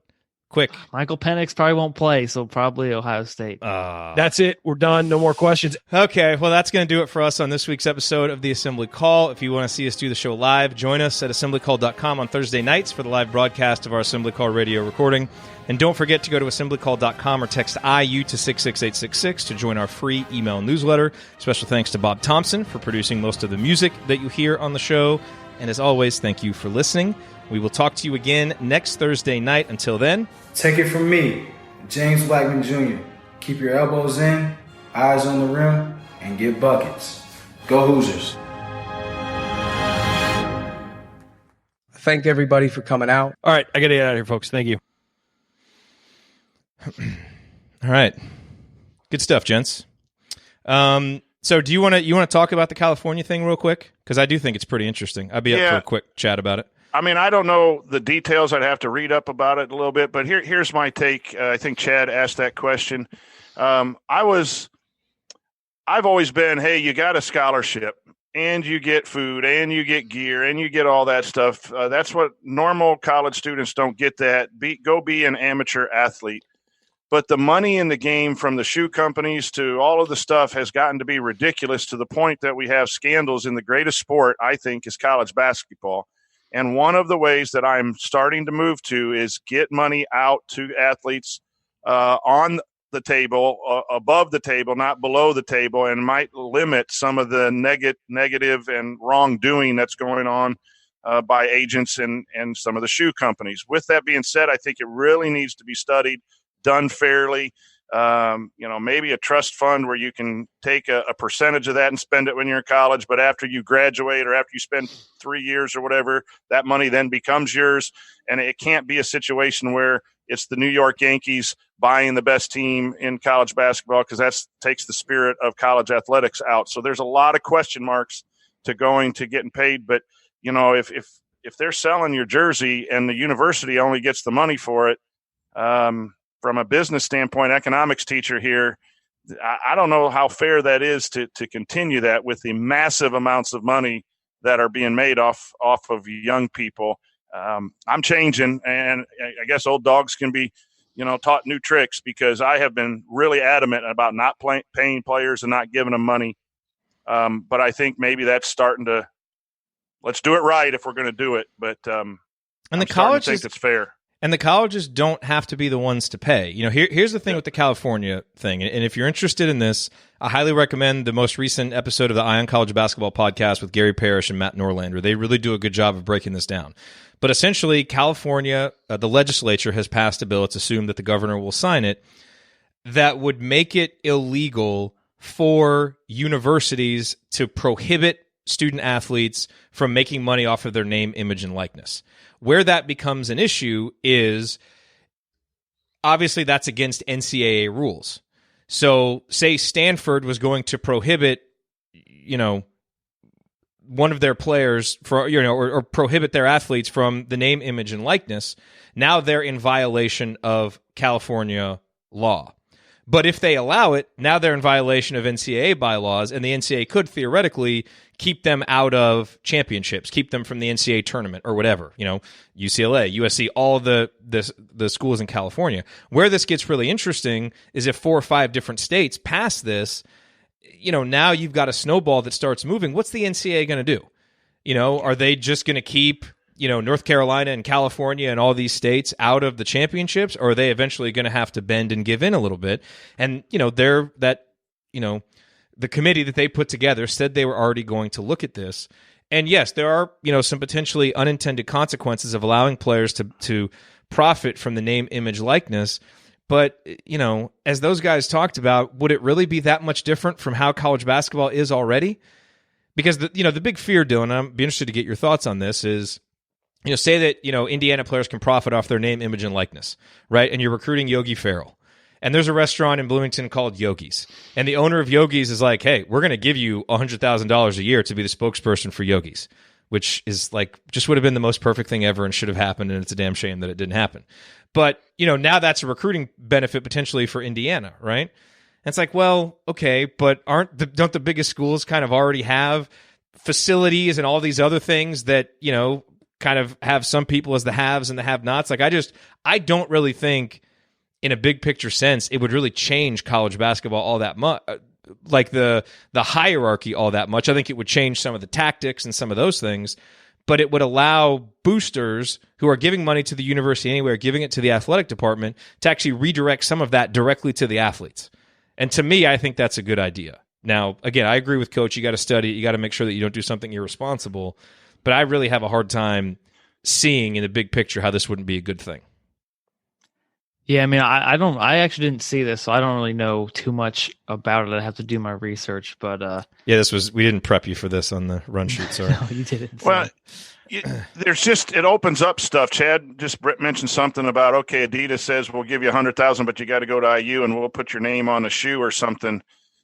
Quick. Michael Penix probably won't play, so probably Ohio State. That's it. We're done. No more questions. Okay, well, that's going to do it for us on this week's episode of The Assembly Call. If you want to see us do the show live, join us at assemblycall.com on Thursday nights for the live broadcast of our Assembly Call radio recording. And don't forget to go to assemblycall.com or text IU to 66866 to join our free email newsletter. Special thanks to Bob Thompson for producing most of the music that you hear on the show. And as always, thank you for listening. We will talk to you again next Thursday night. Until then, take it from me, James Blackman Jr. Keep your elbows in, eyes on the rim, and get buckets. Go Hoosiers. Thank everybody for coming out. All right, I got to get out of here, folks. Thank you. All right. Good stuff, gents. So do you want to talk about the California thing real quick? Because I do think it's pretty interesting. I'd be up for a quick chat about it. I mean, I don't know the details. I'd have to read up about it a little bit, but here's my take. I think Chad asked that question. I've always been, hey, you got a scholarship and you get food and you get gear and you get all that stuff. That's what normal college students don't get. Go be an amateur athlete. But the money in the game, from the shoe companies to all of the stuff, has gotten to be ridiculous, to the point that we have scandals in the greatest sport, I think, is college basketball. And one of the ways that I'm starting to move to is get money out to athletes on the table, above the table, not below the table, and might limit some of the negative and wrongdoing that's going on by agents and some of the shoe companies. With that being said, I think it really needs to be studied, done fairly. Maybe a trust fund where you can take a percentage of that and spend it when you're in college, but after you graduate or after you spend 3 years or whatever, that money then becomes yours. And it can't be a situation where it's the New York Yankees buying the best team in college basketball, because that takes the spirit of college athletics out. So there's a lot of question marks to getting paid. But, if they're selling your jersey and the university only gets the money for it, from a business standpoint, economics teacher here, I don't know how fair that is to continue that with the massive amounts of money that are being made off of young people. I'm changing, and I guess old dogs can be, taught new tricks, because I have been really adamant about not paying players and not giving them money. But I think maybe that's starting to, let's do it right if we're going to do it. But and I'm the college think it's fair. And the colleges don't have to be the ones to pay. Here's the thing with the California thing. And if you're interested in this, I highly recommend the most recent episode of the Ion College Basketball Podcast with Gary Parrish and Matt Norlander. They really do a good job of breaking this down. But essentially, California, the legislature has passed a bill. It's assumed that the governor will sign it, that would make it illegal for universities to prohibit student athletes from making money off of their name, image, and likeness. Where that becomes an issue is, obviously, that's against NCAA rules. So, say Stanford was going to prohibit, one of their players or prohibit their athletes from the name, image, and likeness. Now they're in violation of California law. But if they allow it, now they're in violation of NCAA bylaws, and the NCAA could theoretically keep them out of championships, keep them from the NCAA tournament or whatever. UCLA, USC, all the schools in California. Where this gets really interesting is if 4 or 5 different states pass this, now you've got a snowball that starts moving. What's the NCAA going to do? Are they just going to keep North Carolina and California and all these states out of the championships, or are they eventually going to have to bend and give in a little bit? And, the committee that they put together said they were already going to look at this. And yes, there are, some potentially unintended consequences of allowing players to profit from the name, image, likeness. But, as those guys talked about, would it really be that much different from how college basketball is already? Because, the big fear, Dylan, I'd be interested to get your thoughts on this, is, say that, Indiana players can profit off their name, image, and likeness, right? And you're recruiting Yogi Ferrell. And there's a restaurant in Bloomington called Yogi's. And the owner of Yogi's is like, hey, we're going to give you $100,000 a year to be the spokesperson for Yogi's, which is just would have been the most perfect thing ever and should have happened. And it's a damn shame that it didn't happen. But, now that's a recruiting benefit potentially for Indiana, right? And it's like, well, okay, but don't the biggest schools kind of already have facilities and all these other things that, kind of have some people as the haves and the have-nots. Like I don't really think in a big picture sense it would really change college basketball all that much, like the hierarchy all that much. I think it would change some of the tactics and some of those things, but it would allow boosters who are giving money to the university anyway, or giving it to the athletic department, to actually redirect some of that directly to the athletes. And to me, I think that's a good idea. Now, again, I agree with Coach. You got to study. You got to make sure that you don't do something irresponsible. But I really have a hard time seeing in the big picture how this wouldn't be a good thing. Yeah, I mean, I actually didn't see this, so I don't really know too much about it. I have to do my research, but yeah, we didn't prep you for this on the run sheet. Sorry. No, you didn't. Well, it opens up stuff. Chad just mentioned something about, okay, Adidas says we'll give you $100,000, but you got to go to IU and we'll put your name on a shoe or something.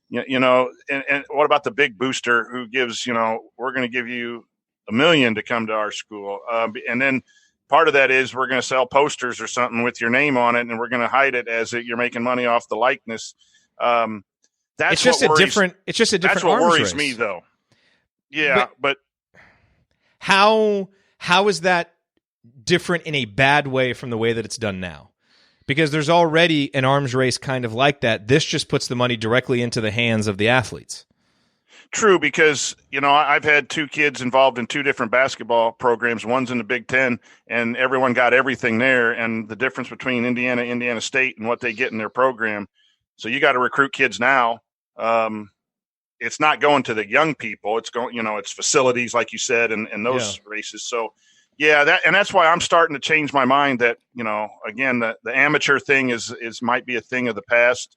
You know, and what about the big booster who gives, we're going to give you $1 million to come to our school, and then part of that is we're going to sell posters or something with your name on it, and we're going to hide it as you're making money off the likeness. That's just a different. That's what worries me, though. Yeah, but how is that different in a bad way from the way that it's done now? Because there's already an arms race kind of like that. This just puts the money directly into the hands of the athletes. True, because, I've had 2 kids involved in 2 different basketball programs. One's in the Big Ten, and everyone got everything there. And the difference between Indiana State, and what they get in their program. So you got to recruit kids now. It's not going to the young people. It's going, it's facilities, like you said, and those races. So, yeah, that's why I'm starting to change my mind that, again, the amateur thing is might be a thing of the past.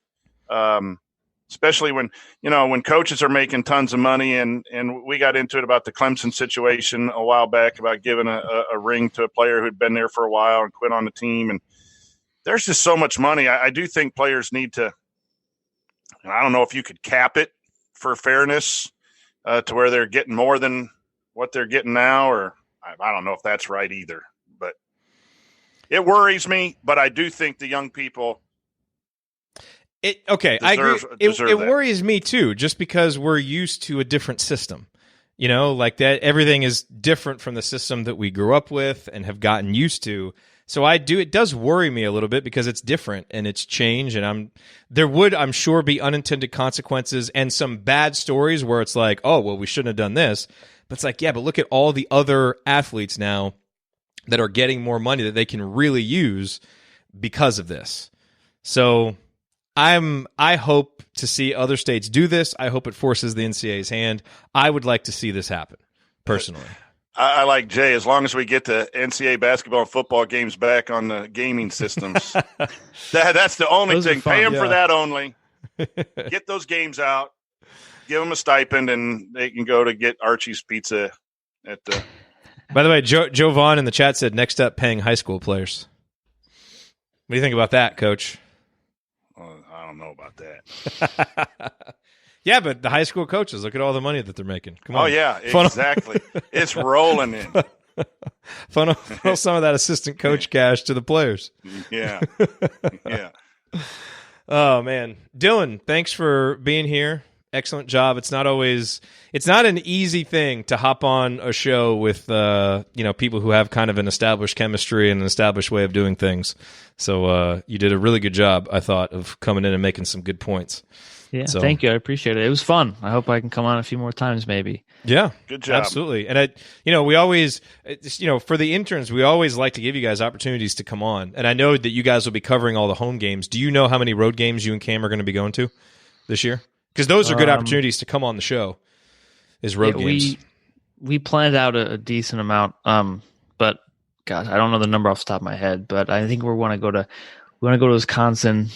Especially when coaches are making tons of money, and we got into it about the Clemson situation a while back about giving a ring to a player who'd been there for a while and quit on the team. And there's just so much money. I do think players need to, and I don't know if you could cap it for fairness to where they're getting more than what they're getting now, or I don't know if that's right either, but it worries me. But I do think the young people, I agree. It worries me too, just because we're used to a different system. Like that, everything is different from the system that we grew up with and have gotten used to. So it does worry me a little bit because it's different and it's changed, and I'm sure be unintended consequences and some bad stories where it's like, oh, well, we shouldn't have done this. But it's like, yeah, but look at all the other athletes now that are getting more money that they can really use because of this. So I hope to see other states do this. I hope it forces the NCAA's hand. I would like to see this happen, personally. I like Jay, as long as we get the NCAA basketball and football games back on the gaming systems. That's the only thing. Pay them for that only. Get those games out. Give them a stipend, and they can go to get Archie's Pizza at the. By the way, Joe Vaughn in the chat said, next up, paying high school players. What do you think about that, Coach? I don't know about that. Yeah, but the high school coaches, look at all the money that they're making. Come on. Oh, yeah, exactly. It's rolling in. Funnel some of that assistant coach cash to the players. Yeah. Yeah. Oh, man. Dylan, thanks for being here. Excellent job. It's not an easy thing to hop on a show with people who have kind of an established chemistry and an established way of doing things. So you did a really good job, I thought, of coming in and making some good points. Yeah, thank you. I appreciate it. It was fun. I hope I can come on a few more times, maybe. Yeah, good job. Absolutely. And we always, for the interns, we always like to give you guys opportunities to come on. And I know that you guys will be covering all the home games. Do you know how many road games you and Cam are going to be going to this year? Because those are good opportunities to come on the show. Is road games. We planned out a decent amount. But gosh, I don't know the number off the top of my head. But I think we want to go to Wisconsin.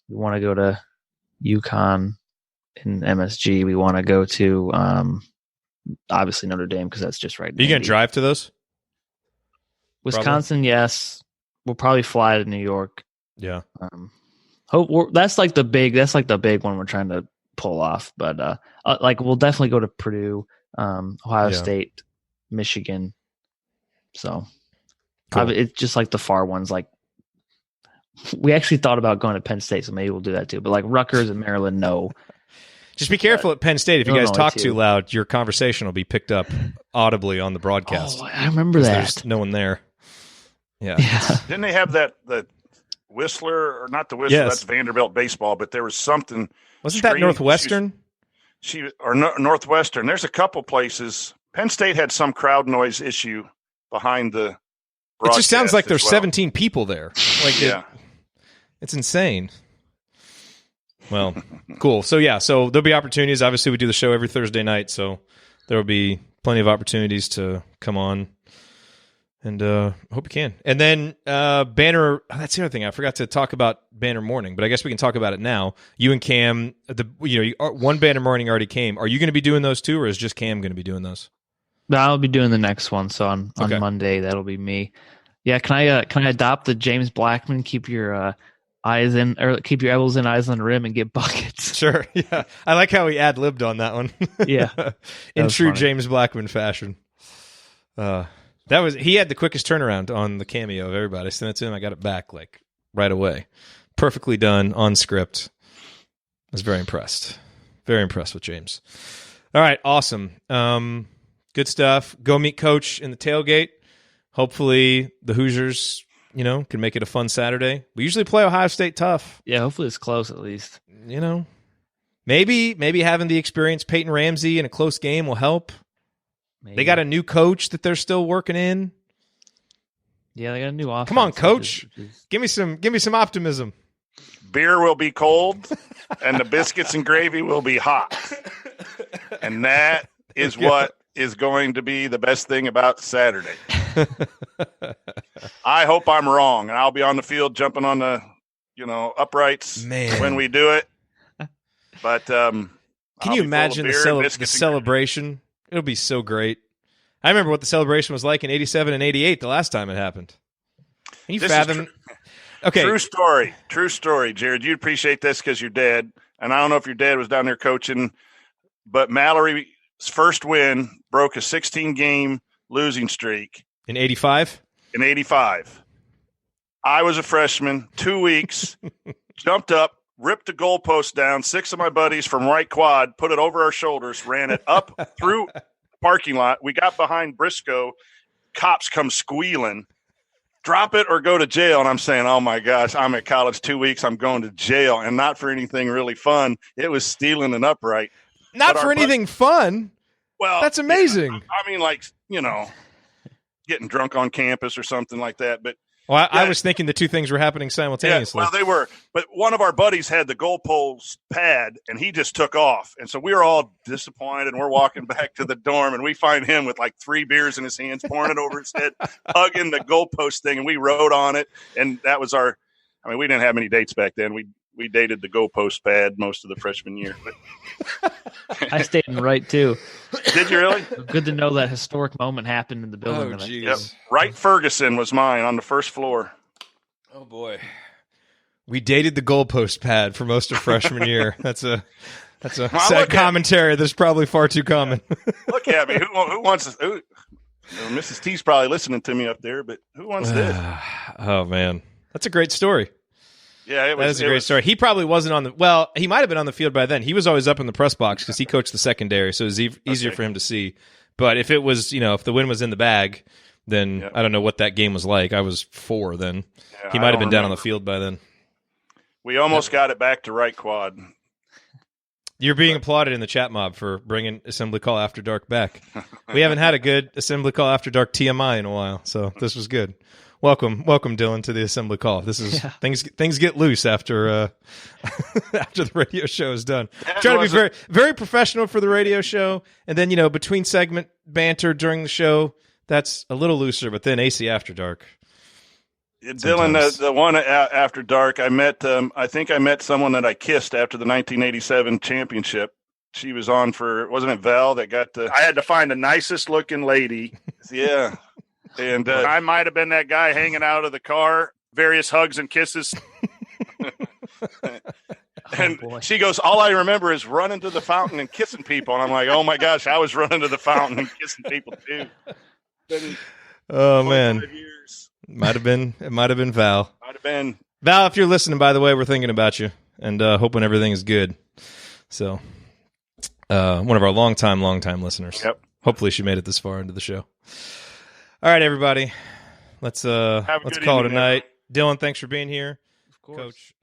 We want to go to UConn in MSG. We want to go to obviously Notre Dame because that's just right. Are you going to drive to those? Wisconsin, probably? Yes. We'll probably fly to New York. Yeah. That's like the big one we're trying to pull off. But we'll definitely go to Purdue, Ohio State, Michigan. So cool. It's just like the far ones. Like we actually thought about going to Penn State, so maybe we'll do that too. But like Rutgers and Maryland, no. Just be careful at Penn State. If you guys Illinois, talk too. too loud, your conversation will be picked up audibly on the broadcast. Oh, I remember that. There's no one there. Yeah. Didn't they have the Whistler, or not the Whistler? Yes. That's Vanderbilt baseball, but there was something. Wasn't that Northwestern? Northwestern. There's a couple places. Penn State had some crowd noise issue behind the It broadcast. just sounds like as there's well. 17 people there. Like Yeah. it's insane. Well, cool. So there'll be opportunities. Obviously, we do the show every Thursday night, so there will be plenty of opportunities to come on. And I hope you can. And then Banner, that's the other thing. I forgot to talk about Banner Morning, but I guess we can talk about it now. You and Cam, one Banner Morning already came. Are you going to be doing those too, or is just Cam going to be doing those? I'll be doing the next one. So on Okay. Monday, that'll be me. Yeah, can I adopt the James Blackman? Keep your eyes in, or keep your elbows in, eyes on the rim, and get buckets. Sure. Yeah, I like how he ad-libbed on that one. Yeah, in true funny. James Blackman fashion. He had the quickest turnaround on the cameo of everybody. I sent it to him. I got it back like right away. Perfectly done on script. I was very impressed. Very impressed with James. All right, awesome. Good stuff. Go meet Coach in the tailgate. Hopefully the Hoosiers, can make it a fun Saturday. We usually play Ohio State tough. Yeah, hopefully it's close at least. Maybe having the experience Peyton Ramsey in a close game will help. Maybe. They got a new coach that they're still working in. Yeah, they got a new offense. Come on, Coach. Give me some optimism. Beer will be cold, and the biscuits and gravy will be hot. And that is what is going to be the best thing about Saturday. I hope I'm wrong, and I'll be on the field jumping on the, uprights when we do it. But can you imagine the celebration? It'll be so great. I remember what the celebration was like in 87 and 88 the last time it happened. Can you fathom? Okay. True story, Jerod. You'd appreciate this because your dad, and I don't know if your dad was down there coaching, but Mallory's first win broke a 16-game losing streak. In 85? In 85. I was a freshman, 2 weeks, jumped up, ripped the goalpost down. 6 of my buddies from right quad put it over our shoulders, ran it up through the parking lot. We got behind Briscoe. Cops come squealing. Drop it or go to jail. And I'm saying, oh, my gosh, I'm at college 2 weeks. I'm going to jail, and not for anything really fun. It was stealing an upright. Not for anything fun? Well, that's amazing. I mean, like, getting drunk on campus or something like that. But well, I was thinking the two things were happening simultaneously. Yeah, well, they were. But one of our buddies had the goalpost pad, and he just took off. And so we were all disappointed, and we're walking back to the dorm, and we find him with like 3 beers in his hands, pouring it over his head, hugging the goalpost thing, and we rode on it. And that was we didn't have many dates back then. We dated the goalpost pad most of the freshman year. But I stayed in right, too. Did you really? Good to know that historic moment happened in the building. Oh, geez. Yep. Wright Ferguson was mine on the first floor. Oh, boy. We dated the goalpost pad for most of freshman year. That's a sad commentary that's probably far too common. Look at me. Who wants to? Mrs. T's probably listening to me up there, but who wants this? Oh, man. That's a great story. Yeah, that is a great story. He probably wasn't on he might have been on the field by then. He was always up in the press box because he coached the secondary, so it was easier for him to see. But if it was, if the win was in the bag, then I don't know what that game was like. I was 4 then. Yeah, he might have been down on the field by then. We almost got it back to right quad. You're being applauded in the chat mob for bringing Assembly Call After Dark back. We haven't had a good Assembly Call After Dark TMI in a while, so this was good. Welcome, Dylan, to the Assembly Call. This is things get loose after after the radio show is done. Trying to be very, very professional for the radio show, and then between segment banter during the show, that's a little looser. But then AC After Dark. Dylan, the one after dark, I met. I think I met someone that I kissed after the 1987 championship. She was on wasn't it Val that got the? I had to find the nicest looking lady. Yeah. And I might have been that guy hanging out of the car, various hugs and kisses. And she goes, all I remember is running to the fountain and kissing people. And I'm like, oh, my gosh, I was running to the fountain and kissing people, too. Oh, man. It might have been Val. Might have been. Val, if you're listening, by the way, we're thinking about you and hoping everything is good. So one of our longtime listeners. Yep. Hopefully she made it this far into the show. All right, everybody. Let's call it a night. Dylan, thanks for being here. Of course. Coach.